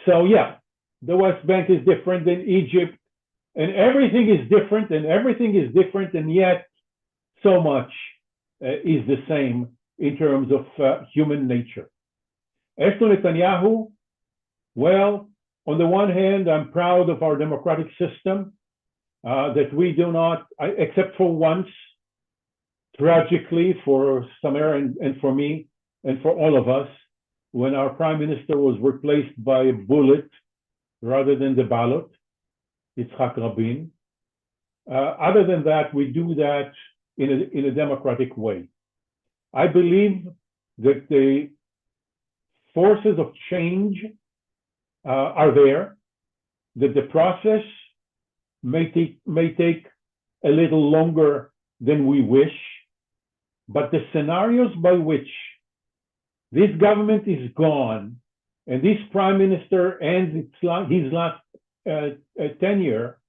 So yeah, the West Bank is different than Egypt, and everything is different, and yet so much is the same in terms of human nature. As to Netanyahu, well, on the one hand, I'm proud of our democratic system, that we do not, except for once, tragically for Samer and for me and for all of us, when our prime minister was replaced by a bullet rather than the ballot, Yitzhak Rabin. Other than that, we do that in a democratic way. I believe that the forces of change are there, that the process may take a little longer than we wish, but the scenarios by which this government is gone and this prime minister ends his last tenure,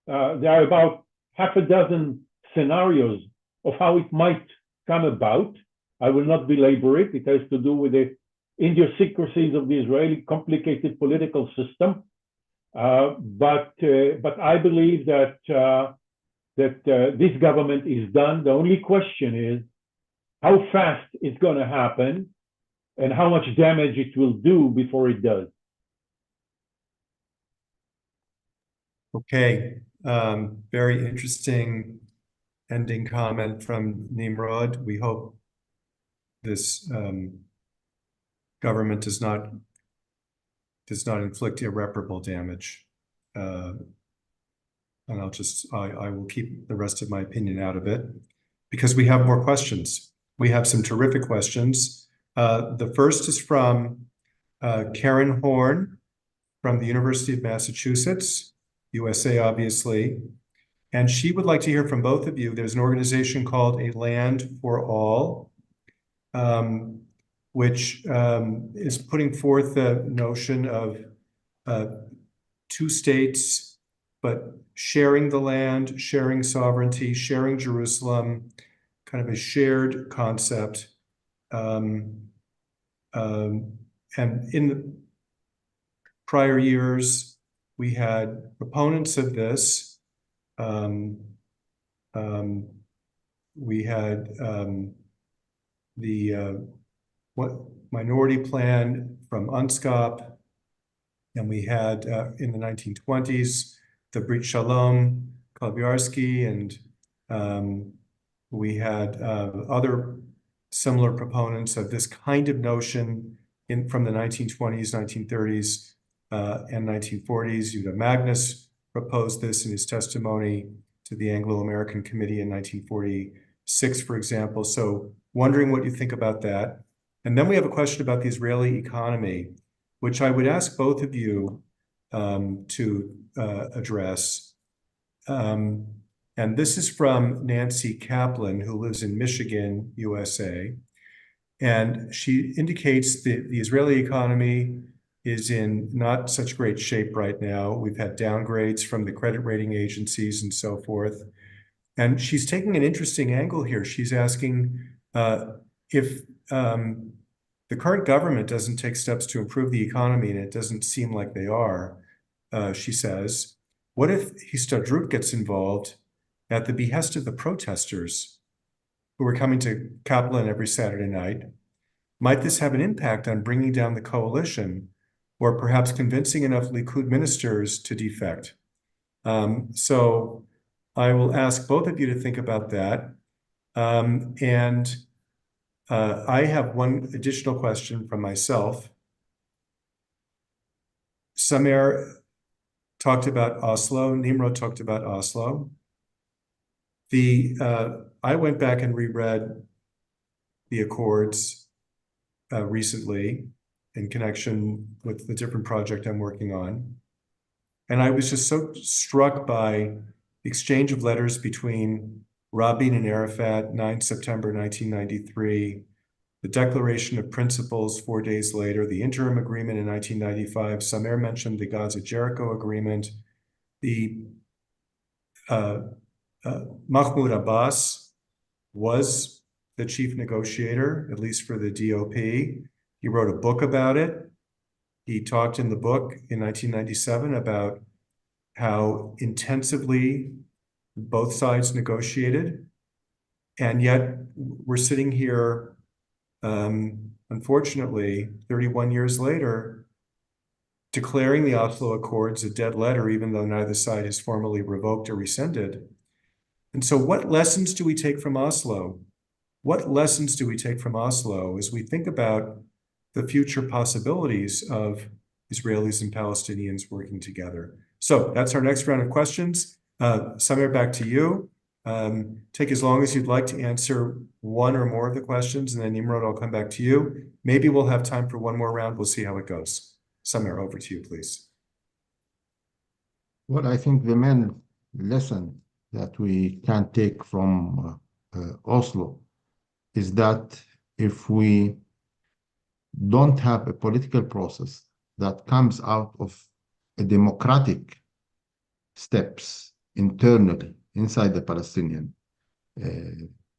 there are about half a dozen scenarios of how it might come about. I will not belabor it. It has to do with the idiosyncrasies of the Israeli complicated political system. But I believe that this government is done. The only question is how fast it's going to happen and how much damage it will do before it does. Okay, very interesting ending comment from Nimrod. We hope this government does not inflict irreparable damage. And I will keep the rest of my opinion out of it because we have more questions. We have some terrific questions. The first is from Karen Horn from the University of Massachusetts, USA, obviously. And she would like to hear from both of you. There's an organization called A Land for All, which is putting forth the notion of two states, but sharing the land, sharing sovereignty, sharing Jerusalem, kind of a shared concept. And in the prior years, we had proponents of this. We had the minority plan from UNSCOP, and we had in the 1920s the Brit Shalom, Kalabiarsky, and we had other similar proponents of this kind of notion from the 1920s, 1930s, and 1940s. Judah Magnus proposed this in his testimony to the Anglo-American Committee in 1946, for example. So wondering what you think about that. And then we have a question about the Israeli economy, which I would ask both of you to address. And this is from Nancy Kaplan, who lives in Michigan, USA. And she indicates that the Israeli economy is in not such great shape right now. We've had downgrades from the credit rating agencies and so forth. And she's taking an interesting angle here. She's asking if the current government doesn't take steps to improve the economy, and it doesn't seem like they are, she says, what if Histadrut gets involved at the behest of the protesters who are coming to Kaplan every Saturday night? Might this have an impact on bringing down the coalition, or perhaps convincing enough Likud ministers to defect? So I will ask both of you to think about that. I have one additional question from myself, Samer talked about Oslo. Nimrod talked about Oslo. I went back and reread the Accords recently in connection with the different project I'm working on. And I was just so struck by the exchange of letters between Rabin and Arafat, 9 September 1993, the Declaration of Principles 4 days later, the interim agreement in 1995. Samer mentioned the Gaza-Jericho agreement, the Mahmoud Abbas was the chief negotiator, at least for the DOP. He wrote a book about it. He talked in the book in 1997 about how intensively both sides negotiated. And yet we're sitting here, unfortunately, 31 years later, declaring the Oslo Accords a dead letter, even though neither side has formally revoked or rescinded. And so what lessons do we take from Oslo? What lessons do we take from Oslo as we think about the future possibilities of Israelis and Palestinians working together? So that's our next round of questions. Samer, back to you. Take as long as you'd like to answer one or more of the questions, and then Nimrod, I'll come back to you. Maybe we'll have time for one more round. We'll see how it goes. Samer, over to you, please. Well, I think the main lesson that we can take from Oslo is that if we don't have a political process that comes out of a democratic steps internally inside the Palestinian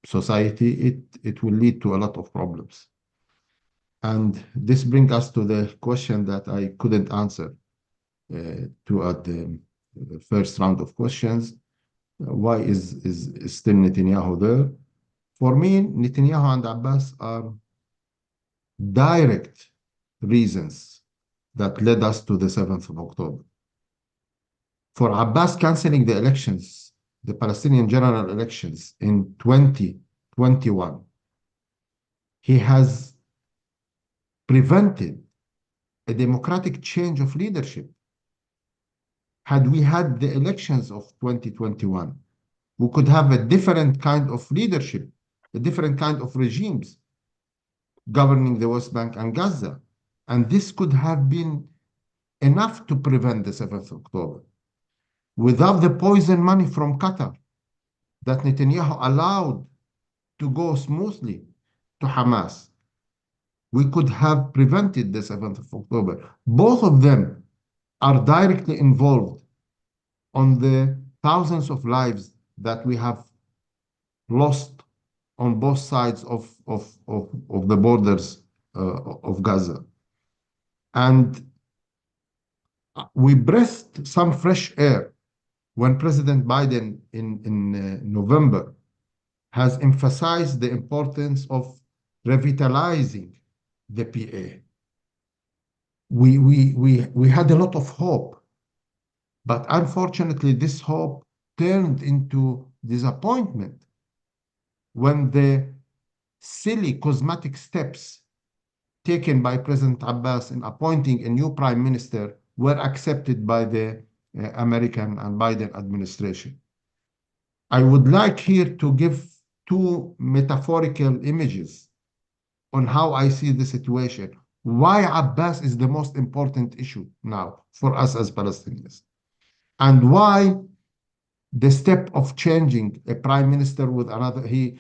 society, it will lead to a lot of problems. And this brings us to the question that I couldn't answer at the first round of questions. Why is still Netanyahu there? For me, Netanyahu and Abbas are direct reasons that led us to the 7th of October. For Abbas canceling the elections, the Palestinian general elections in 2021, he has prevented a democratic change of leadership. Had we had the elections of 2021, we could have a different kind of leadership, a different kind of regimes governing the West Bank and Gaza. And this could have been enough to prevent the 7th of October. Without the poison money from Qatar that Netanyahu allowed to go smoothly to Hamas, we could have prevented the 7th of October. Both of them are directly involved on the thousands of lives that we have lost on both sides of the borders of Gaza. And we breathed some fresh air when President Biden in November has emphasized the importance of revitalizing the PA. We had a lot of hope, but unfortunately this hope turned into disappointment when the silly cosmetic steps taken by President Abbas in appointing a new prime minister were accepted by the American and Biden administration. I would like here to give two metaphorical images on how I see the situation. Why Abbas is the most important issue now for us as Palestinians, and why the step of changing a prime minister with another, he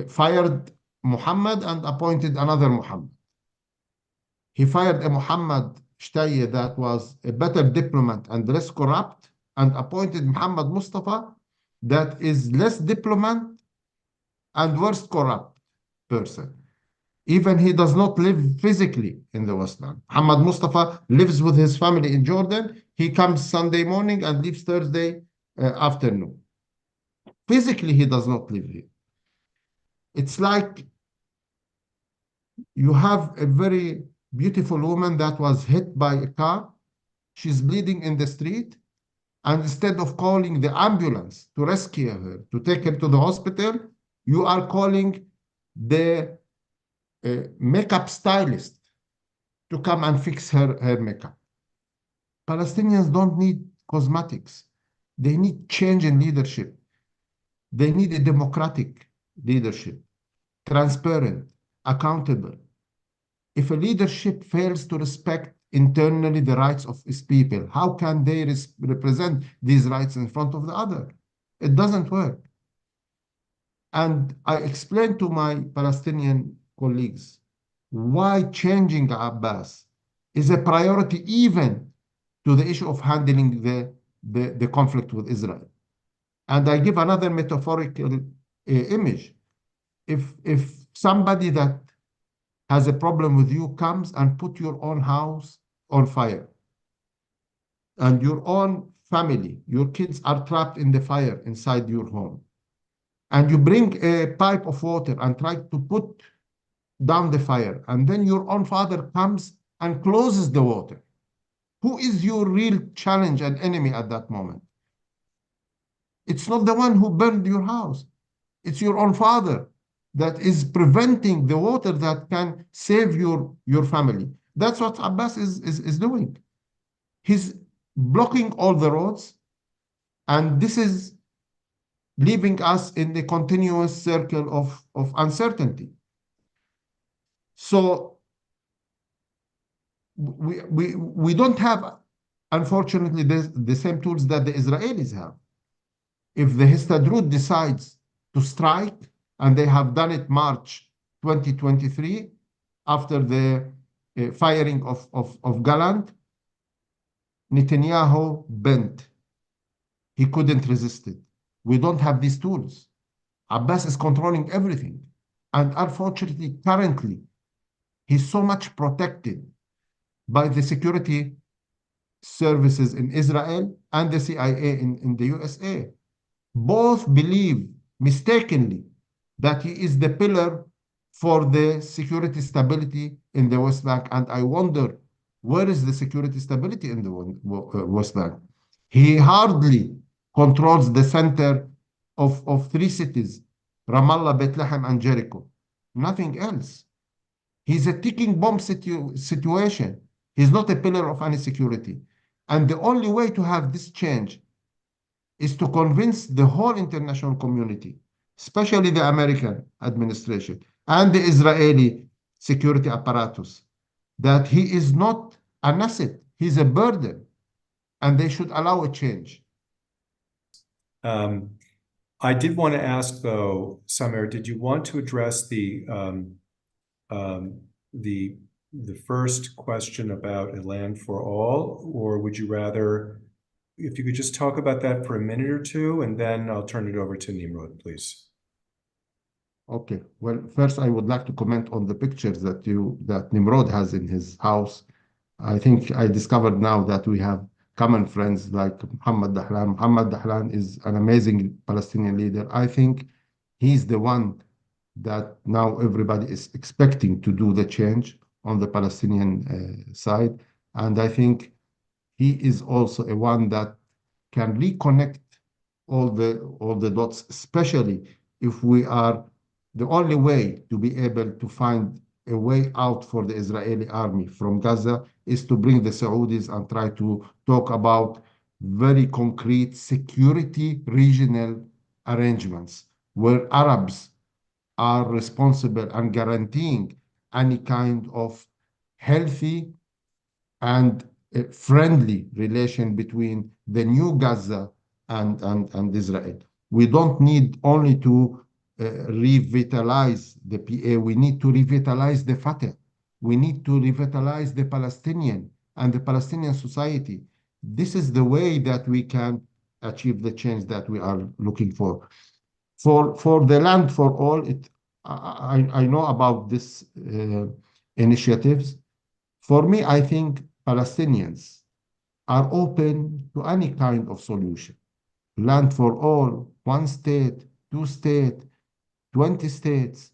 fired Muhammad and appointed another Muhammad. He fired a Muhammad Shtaye that was a better diplomat and less corrupt, and appointed Muhammad Mustafa that is less diplomat and worse corrupt person. Even he does not live physically in the West Bank. Muhammad Mustafa lives with his family in Jordan. He comes Sunday morning and leaves Thursday afternoon. Physically, he does not live here. It's like you have a very beautiful woman that was hit by a car. She's bleeding in the street. And instead of calling the ambulance to rescue her, to take her to the hospital, you are calling the makeup stylist to come and fix her makeup. Palestinians don't need cosmetics. They need change in leadership. They need a democratic leadership, transparent, accountable. If a leadership fails to respect internally the rights of its people, how can they represent these rights in front of the other? It doesn't work. And I explained to my Palestinian colleagues why changing Abbas is a priority even to the issue of handling the conflict with Israel. And I give another metaphorical image. If somebody that has a problem with you comes and put your own house on fire, and your own family, your kids are trapped in the fire inside your home, and you bring a pipe of water and try to put down the fire, and then your own father comes and closes the water, who is your real challenge and enemy at that moment? It's not the one who burned your house. It's your own father that is preventing the water that can save your family. That's what Abbas is doing. He's blocking all the roads, and this is leaving us in the continuous circle of uncertainty. So we don't have, unfortunately, the same tools that the Israelis have. If the Histadrut decides to strike, and they have done it March 2023, after the firing of Gallant, Netanyahu bent. He couldn't resist it. We don't have these tools. Abbas is controlling everything. And unfortunately, currently, he's so much protected by the security services in Israel and the CIA in the USA. Both believe mistakenly that he is the pillar for the security stability in the West Bank. And I wonder, where is the security stability in the West Bank? He hardly controls the center of three cities, Ramallah, Bethlehem, and Jericho. Nothing else. He's a ticking bomb situation. He's not a pillar of any security. And the only way to have this change is to convince the whole international community, especially the American administration and the Israeli security apparatus, that he is not an asset, he's a burden, and they should allow a change. I did want to ask, though, Samer, did you want to address the first question about a land for all, or would you rather, if you could just talk about that for a minute or two, and then I'll turn it over to Nimrod, please. Okay. Well, first I would like to comment on the pictures that Nimrod has in his house. I think I discovered now that we have common friends like Mohammed Dahlan. Mohammed Dahlan is an amazing Palestinian leader. I think he's the one that now everybody is expecting to do the change on the Palestinian side. And I think he is also a one that can reconnect all the dots, especially if we are the only way to be able to find a way out for the Israeli army from Gaza is to bring the Saudis and try to talk about very concrete security regional arrangements where Arabs are responsible and guaranteeing any kind of healthy and friendly relation between the new Gaza and Israel. We don't need only to revitalize the PA, we need to revitalize the Fatah. We need to revitalize the Palestinian and the Palestinian society. This is the way that we can achieve the change that we are looking for. For the land for all, I know about this initiatives. For me, I think Palestinians are open to any kind of solution. Land for all, one state, two states, 20 states.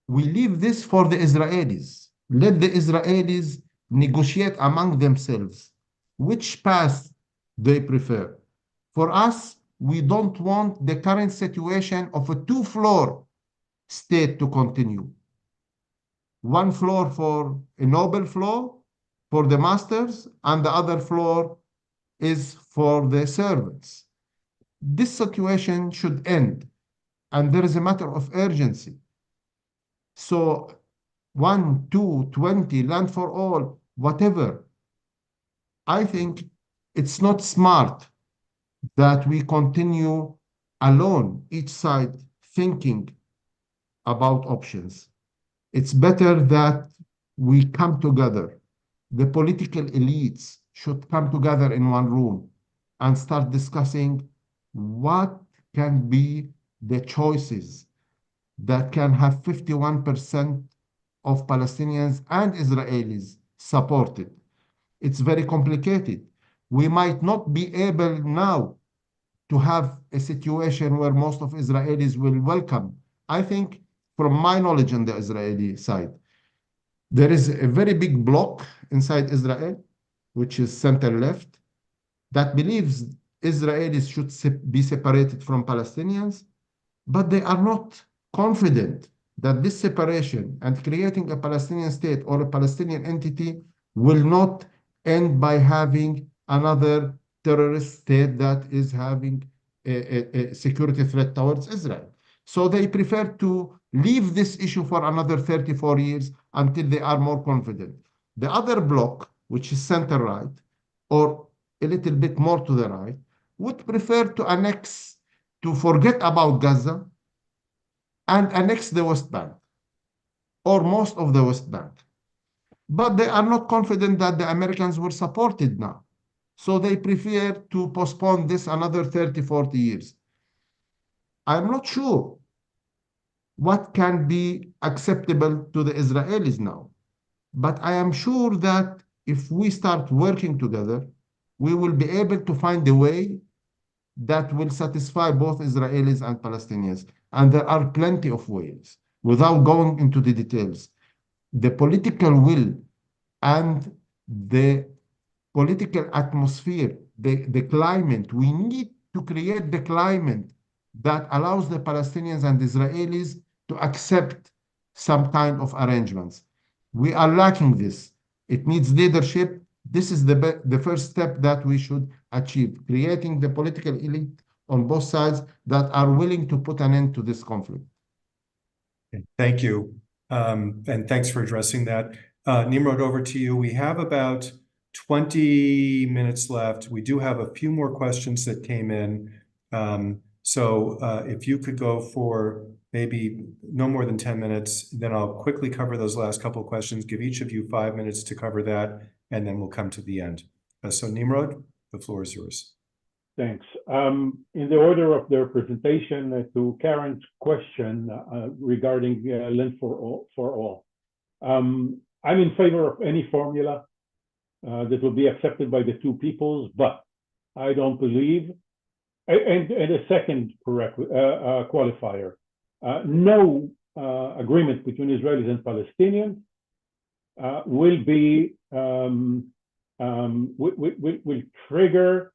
We leave this for the Israelis. Let the Israelis negotiate among themselves which path they prefer. For us, we don't want the current situation of a two-floor state to continue. one floor for a noble floor for the masters, and the other floor is for the servants. This situation should end, and there is a matter of urgency. So 1, 2, 20, land for all, whatever. I think it's not smart that we continue alone, each side thinking about options. It's better that we come together. The political elites should come together in one room and start discussing what can be the choices that can have 51% of Palestinians and Israelis supported. It's very complicated. We might not be able now to have a situation where most of Israelis will welcome. I think, from my knowledge on the Israeli side, there is a very big bloc inside Israel, which is center-left, that believes Israelis should be separated from Palestinians, but they are not confident that this separation and creating a Palestinian state or a Palestinian entity will not end by having another terrorist state that is having a security threat towards Israel. So they prefer to leave this issue for another 34 years until they are more confident. The other bloc, which is center-right, or a little bit more to the right, would prefer to forget about Gaza and annex the West Bank, or most of the West Bank. But they are not confident that the Americans will support it now. So they prefer to postpone this another 30, 40 years. I'm not sure what can be acceptable to the Israelis now. But I am sure that if we start working together, we will be able to find a way that will satisfy both Israelis and Palestinians. And there are plenty of ways. Without going into the details, the political will and the political atmosphere, the climate, we need to create the climate that allows the Palestinians and Israelis to accept some kind of arrangements. We are lacking this. It needs leadership. This is the first step that we should achieve, creating the political elite on both sides that are willing to put an end to this conflict. Thank you. And thanks for addressing that. Nimrod, over to you. We have about 20 minutes left. We do have a few more questions that came in. So if you could go for maybe no more than 10 minutes, then I'll quickly cover those last couple of questions, give each of you 5 minutes to cover that, and then we'll come to the end. So Nimrod, the floor is yours. Thanks. In the order of their presentation, to Karen's question regarding land for all. I'm in favor of any formula that will be accepted by the two peoples, but I don't believe, and a second qualifier, no agreement between Israelis and Palestinians will trigger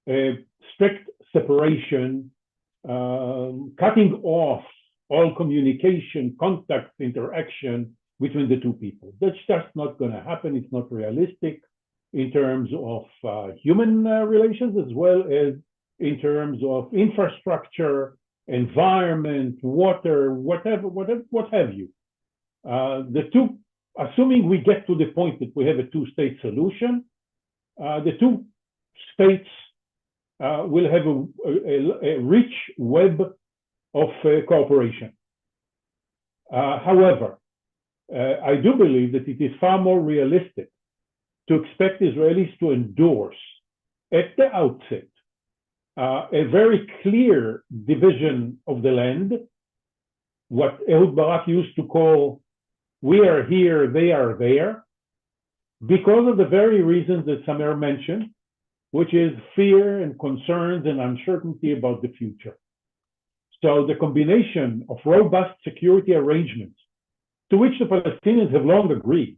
a strict separation, cutting off all communication, contact, interaction between the two people. That's just not going to happen. It's not realistic in terms of human relations, as well as in terms of infrastructure, environment, water, what have you. Assuming we get to the point that we have a two-state solution, the two states will have a rich web of cooperation. However, I do believe that it is far more realistic to expect Israelis to endorse at the outset a very clear division of the land, what Ehud Barak used to call, we are here, they are there, because of the very reasons that Samer mentioned, which is fear and concerns and uncertainty about the future. So the combination of robust security arrangements, to which the Palestinians have long agreed,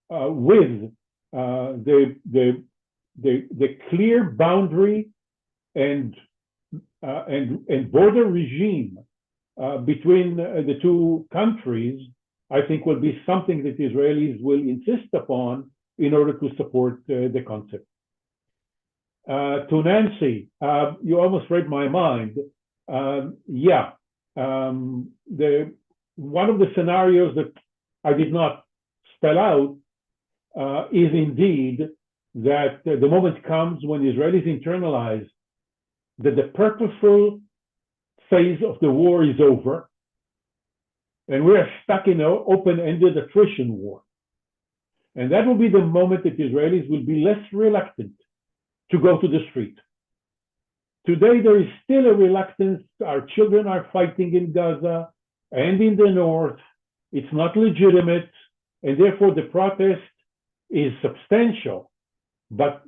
with the clear boundary and border regime between the two countries, I think will be something that Israelis will insist upon in order to support the concept. To Nancy, you almost read my mind. Yeah, one of the scenarios that I did not spell out is indeed that the moment comes when Israelis internalize that the purposeful phase of the war is over, and we are stuck in an open-ended attrition war. And that will be the moment that Israelis will be less reluctant to go to the street. Today, there is still a reluctance. Our children are fighting in Gaza and in the north. It's not legitimate, and therefore the protest is substantial, but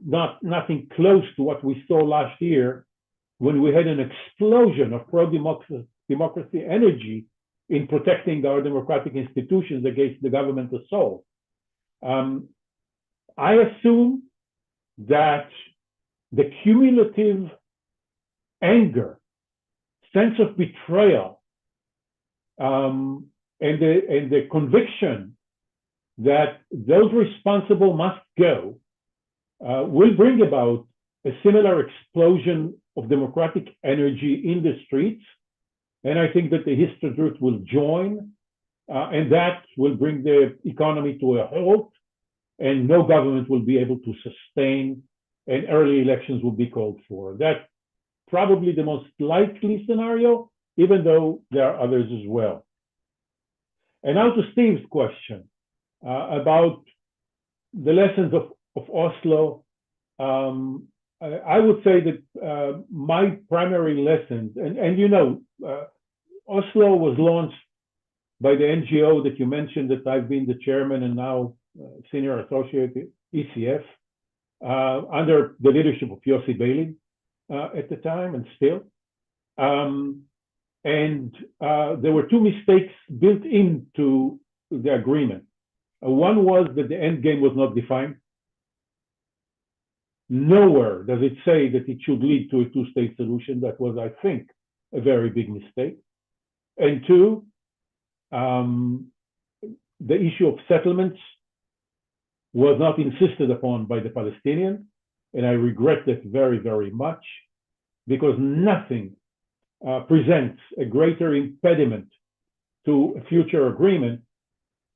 nothing close to what we saw last year when we had an explosion of pro-democracy energy in protecting our democratic institutions against the government assault. I assume that the cumulative anger, sense of betrayal, and the conviction that those responsible must go will bring about a similar explosion of democratic energy in the streets. And I think that the Histadrut will join, and that will bring the economy to a halt, and no government will be able to sustain, and early elections will be called for. That's probably the most likely scenario, even though there are others as well. And now to Steve's question about the lessons of Oslo. I would say that my primary lessons, and you know, Oslo was launched by the NGO that you mentioned that I've been the chairman and now senior associate at ECF, under the leadership of Yossi Beilin at the time and still. And there were two mistakes built into the agreement. One was that the end game was not defined. Nowhere does it say that it should lead to a two-state solution. That was, I think, a very big mistake. And two, the issue of settlements was not insisted upon by the Palestinians, and I regret that very, very much, because nothing presents a greater impediment to a future agreement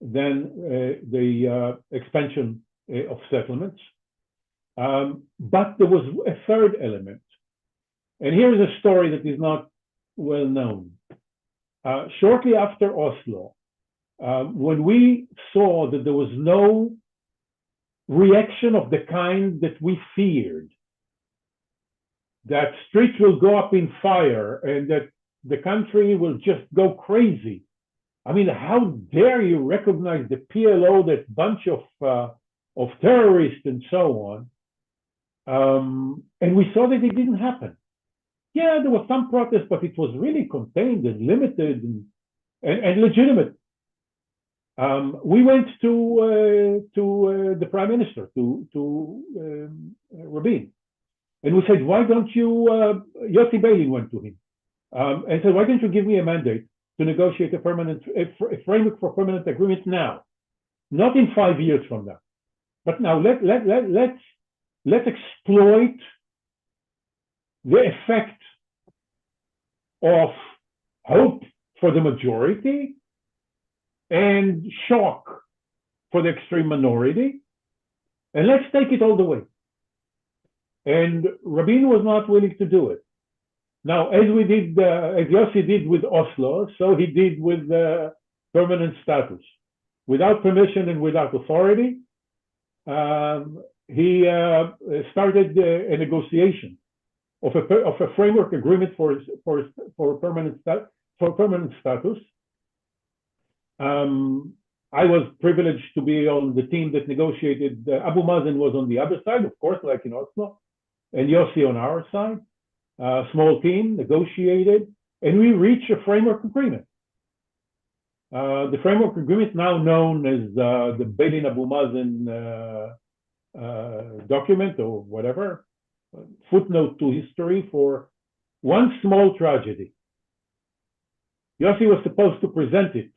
than the expansion of settlements. But there was a third element, and here is a story that is not well known. Shortly after Oslo, when we saw that there was no reaction of the kind that we feared, that streets will go up in fire and that the country will just go crazy. I mean, how dare you recognize the PLO, that bunch of terrorists and so on. And we saw that it didn't happen. Yeah, there was some protest, but it was really contained and limited and legitimate. We went to the prime minister, to Rabin, and we said, why don't you, Yossi Beilin went to him and said, why don't you give me a mandate to negotiate a framework for permanent agreement now, not in 5 years from now, but now let's exploit the effect of hope for the majority and shock for the extreme minority, and let's take it all the way. And Rabin was not willing to do it. Now, as we did, as Yossi did with Oslo, so he did with permanent status. Without permission and without authority, he started a negotiation of a framework agreement for permanent status. I was privileged to be on the team that negotiated. Abu Mazen was on the other side, of course, like in Oslo, and Yossi on our side. Small team negotiated, and we reached a framework agreement. The framework agreement, now known as the Beilin Abu Mazen document or whatever, footnote to history for one small tragedy. Yossi was supposed to present it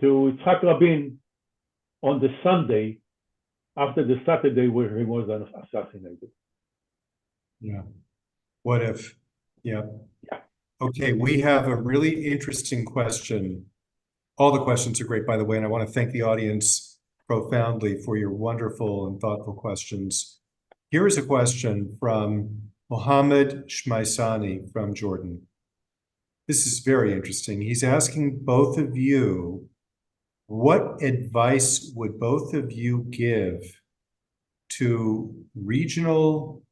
to Yitzhak Rabin on the Sunday after the Saturday where he was assassinated. Yeah. What if? Yeah. Yeah. Okay, we have a really interesting question. All the questions are great, by the way, and I want to thank the audience profoundly for your wonderful and thoughtful questions. Here is a question from Mohammed Shmaisani from Jordan. This is very interesting. He's asking both of you, what advice would both of you give to regional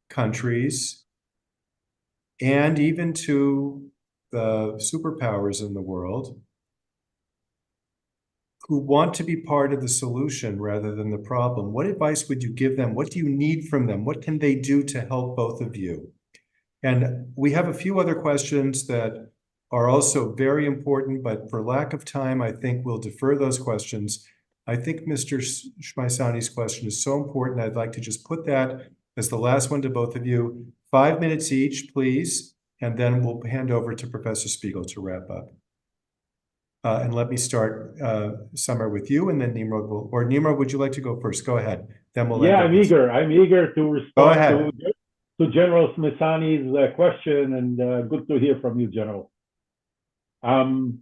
countries and even to the superpowers in the world who want to be part of the solution rather than the problem? What advice would you give them? What do you need from them? What can they do to help both of you? And we have a few other questions that are also very important, but for lack of time, I think we'll defer those questions. I think Mr. Shmaisani's question is so important. I'd like to just put that as the last one to both of you. 5 minutes each, please, and then we'll hand over to Professor Spiegel to wrap up. And let me start, Samar, with you, and then Nimrod will, or Nimrod, would you like to go first? Go ahead. Then we'll. Yeah, I'm eager. I'm eager to respond to General Shmaisani's question, and good to hear from you, General. And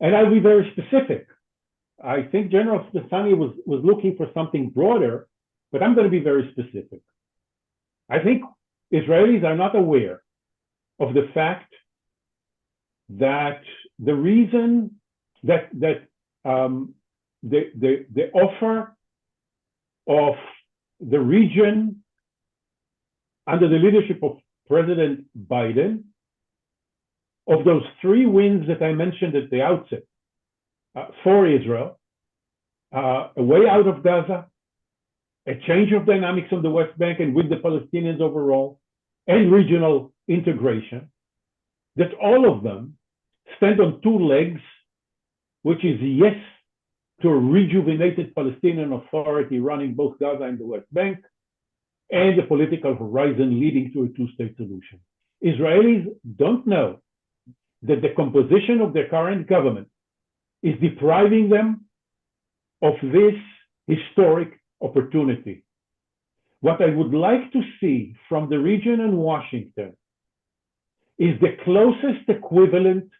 I'll be very specific. I think General Shmaisani was looking for something broader, but I'm going to be very specific. I think Israelis are not aware of the fact that the reason that the offer of the region under the leadership of President Biden, of those 3 wins that I mentioned at the outset, for Israel, a way out of Gaza, a change of dynamics on the West Bank and with the Palestinians overall, and regional integration, that all of them stand on 2 legs, which is yes to a rejuvenated Palestinian Authority running both Gaza and the West Bank, and a political horizon leading to a 2-state solution. Israelis don't know that the composition of their current government is depriving them of this historic opportunity. What I would like to see from the region and Washington is the closest equivalent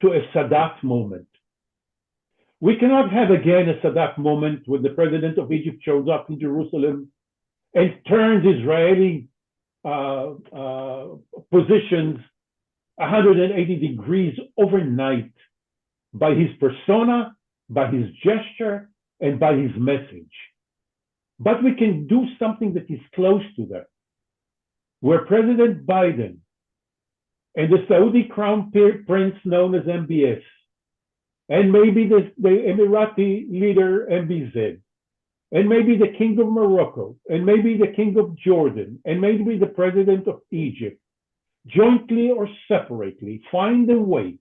to a Sadat moment. We cannot have again a Sadat moment when the president of Egypt shows up in Jerusalem and turns Israeli positions 180 degrees overnight by his persona, by his gesture, and by his message. But we can do something that is close to that, where President Biden and the Saudi crown prince known as MBS, and maybe the Emirati leader MBZ, and maybe the King of Morocco, and maybe the King of Jordan, and maybe the President of Egypt, jointly or separately, find a way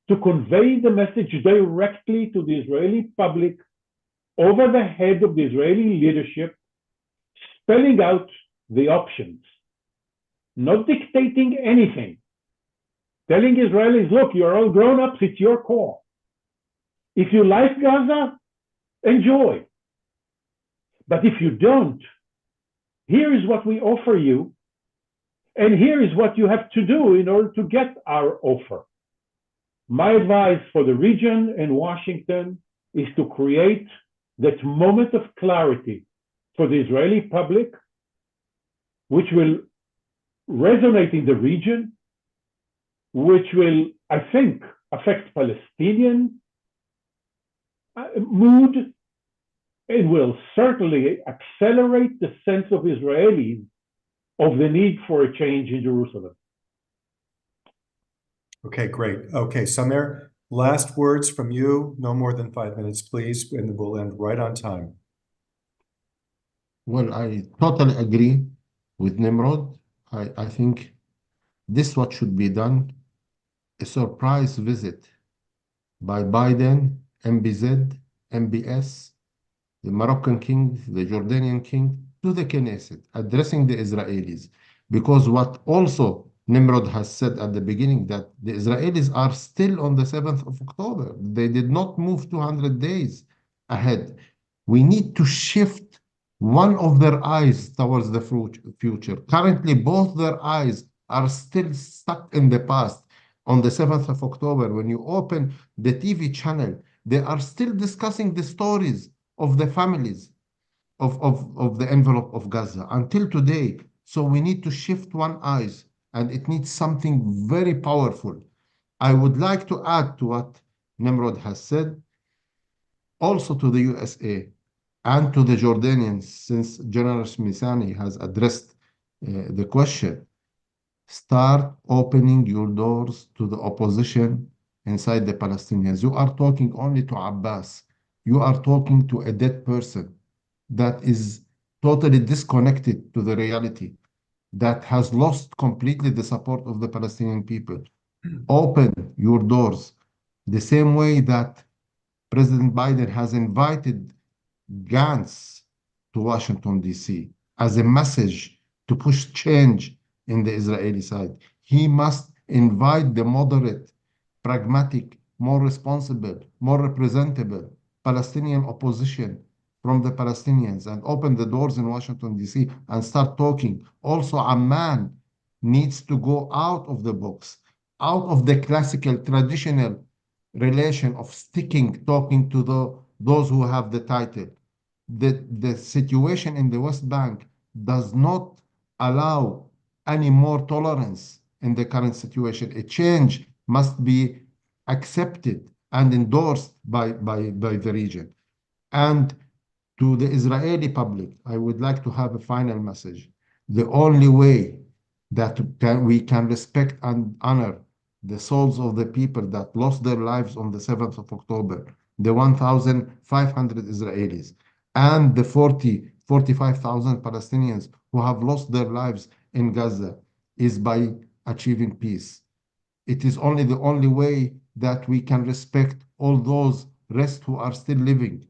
to convey the message directly to the Israeli public over the head of the Israeli leadership, spelling out the options, not dictating anything, telling Israelis, look, you're all grown-ups, it's your call. If you like Gaza, enjoy. But if you don't, here is what we offer you, and here is what you have to do in order to get our offer. My advice for the region and Washington is to create that moment of clarity for the Israeli public, which will resonate in the region, which will, I think, affect Palestinian mood, and will certainly accelerate the sense of Israelis of the need for a change in Jerusalem. Okay, great. Okay, Samir, last words from you, no more than 5 minutes, please, and we'll end right on time. Well, I totally agree with Nimrod. I think this what should be done, a surprise visit by Biden, MBZ, MBS, the Moroccan king, the Jordanian king, to the Knesset, addressing the Israelis. Because what also Nimrod has said at the beginning that the Israelis are still on the 7th of October. They did not move 200 days ahead. We need to shift one of their eyes towards the future. Currently, both their eyes are still stuck in the past. On the 7th of October, when you open the TV channel, they are still discussing the stories of the families of the envelope of Gaza until today. So we need to shift one eyes, and it needs something very powerful. I would like to add to what Nimrod has said, also to the USA and to the Jordanians, since General Misani has addressed the question. Start opening your doors to the opposition inside the Palestinians. You are talking only to Abbas. You are talking to a dead person that is totally disconnected to the reality, that has lost completely the support of the Palestinian people. Open your doors the same way that President Biden has invited Gantz to Washington, D.C. as a message to push change in the Israeli side. He must invite the moderate, pragmatic, more responsible, more representable Palestinian opposition from the Palestinians and open the doors in Washington, D.C. and start talking. Also, Amman needs to go out of the box, out of the classical, traditional relation of talking to those who have the title. The situation in the West Bank does not allow any more tolerance in the current situation. A change must be accepted and endorsed by the region. And to the Israeli public, I would like to have a final message. The only way that we can respect and honor the souls of the people that lost their lives on the 7th of October, the 1,500 Israelis, and the 45,000 Palestinians who have lost their lives in Gaza, is by achieving peace. It is only the only way that we can respect all those rest who are still living,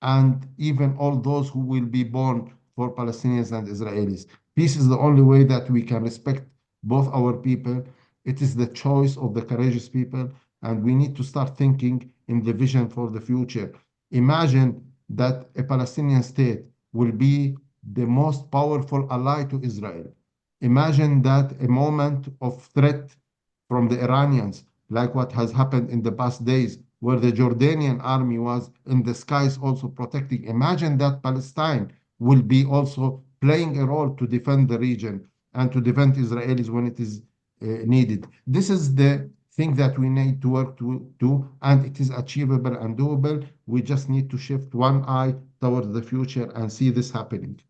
and even all those who will be born for Palestinians and Israelis. Peace is the only way that we can respect both our people. It is the choice of the courageous people, and we need to start thinking in the vision for the future. Imagine that a Palestinian state will be the most powerful ally to Israel. Imagine that a moment of threat from the Iranians, like what has happened in the past days, where the Jordanian army was in the skies also protecting. Imagine that Palestine will be also playing a role to defend the region and to defend Israelis when it is needed. This is the thing that we need to work to, and it is achievable and doable. We just need to shift one eye towards the future and see this happening.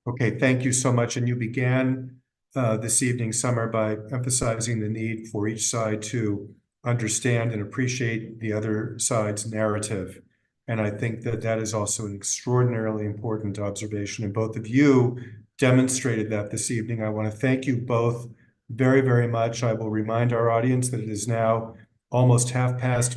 Okay, thank you so much. And you began this evening, Summer, by emphasizing the need for each side to understand and appreciate the other side's narrative. And I think that that is also an extraordinarily important observation. And both of you demonstrated that this evening. I want to thank you both very, very much. I will remind our audience that it is now almost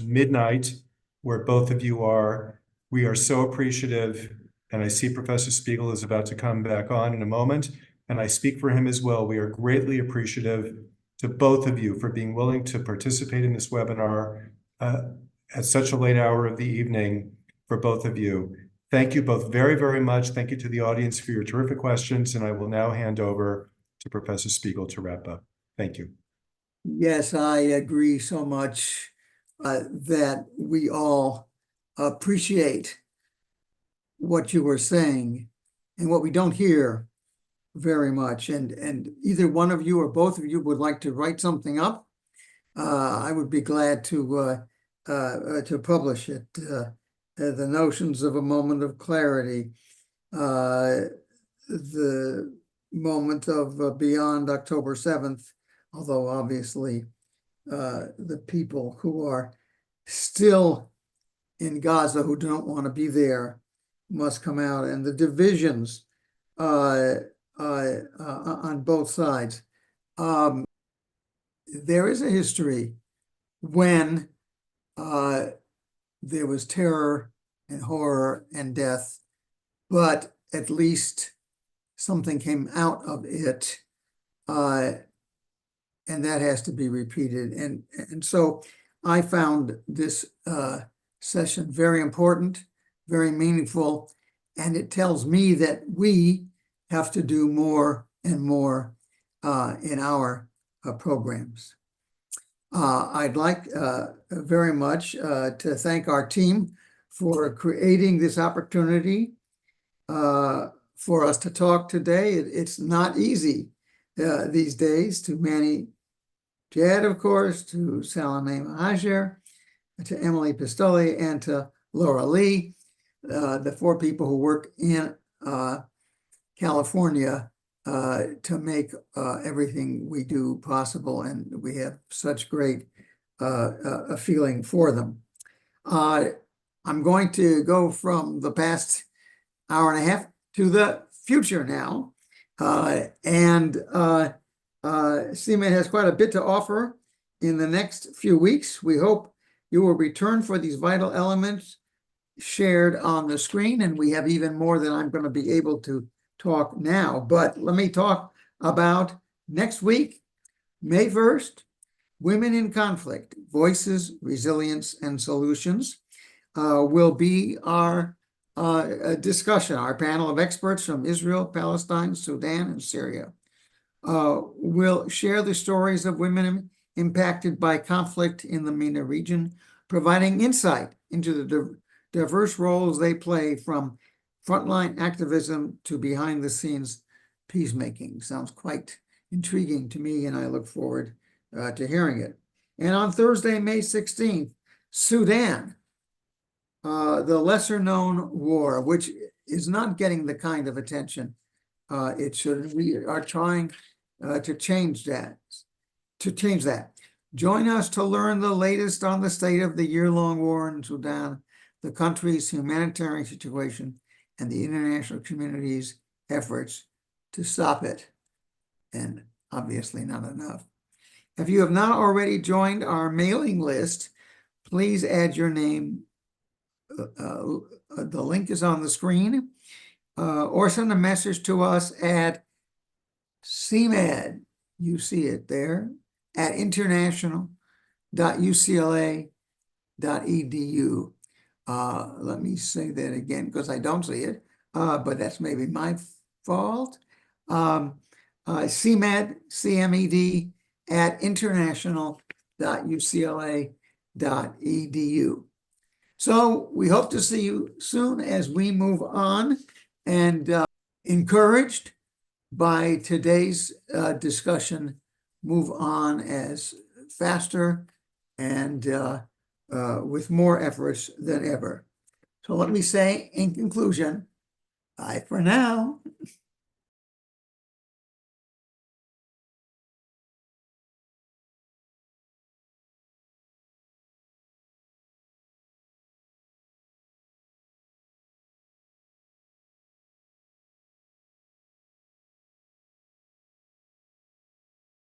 midnight, where both of you are. We are so appreciative. And I see Professor Spiegel is about to come back on in a moment. And I speak for him as well. We are greatly appreciative to both of you for being willing to participate in this webinar at such a late hour of the evening for both of you. Thank you both very, very much. Thank you to the audience for your terrific questions. And I will now hand over to Professor Spiegel to wrap up. Thank you. Yes, I agree so much that we all appreciate what you were saying and what we don't hear very much. And either one of you or both of you would like to write something up, I would be glad to publish it. The notions of a moment of clarity, the moment of beyond October 7th, although obviously the people who are still in Gaza who don't want to be there must come out, and the divisions on both sides. There is a history when there was terror and horror and death, but at least something came out of it. And that has to be repeated. And so I found this session very important, very meaningful, and it tells me that we have to do more and more in our programs. I'd like very much to thank our team for creating this opportunity for us to talk today. It's not easy these days to manage Jed, of course, to Salome Mahajer, to Emily Pistoli, and to Laura Lee, the 4 people who work in California to make everything we do possible, and we have such great a feeling for them. I'm going to go from the past hour and a half to the future now, CMED has quite a bit to offer in the next few weeks. We hope you will return for these vital elements shared on the screen, and we have even more than I'm going to be able to talk now. But let me talk about next week, May 1st, Women in Conflict, Voices, Resilience, and Solutions will be our discussion. Our panel of experts from Israel, Palestine, Sudan, and Syria will share the stories of women impacted by conflict in the MENA region, providing insight into the diverse roles they play, from frontline activism to behind-the-scenes peacemaking. Sounds quite intriguing to me, and I look forward to hearing it. And on Thursday, May 16th, Sudan, the lesser-known war, which is not getting the kind of attention it should. We are trying to change that. Join us to learn the latest on the state of the year-long war in Sudan, the country's humanitarian situation, and the international community's efforts to stop it. And obviously not enough. If you have not already joined our mailing list, please add your name. The link is on the screen. Or send a message to us at CMED, you see it there, at international.ucla.edu. Let me say that again because I don't see it, but that's maybe my fault. CMED, CMED, at international.ucla.edu. So we hope to see you soon as we move on, and encouraged by today's discussion, move on as faster and with more efforts than ever. So let me say in conclusion, bye for now.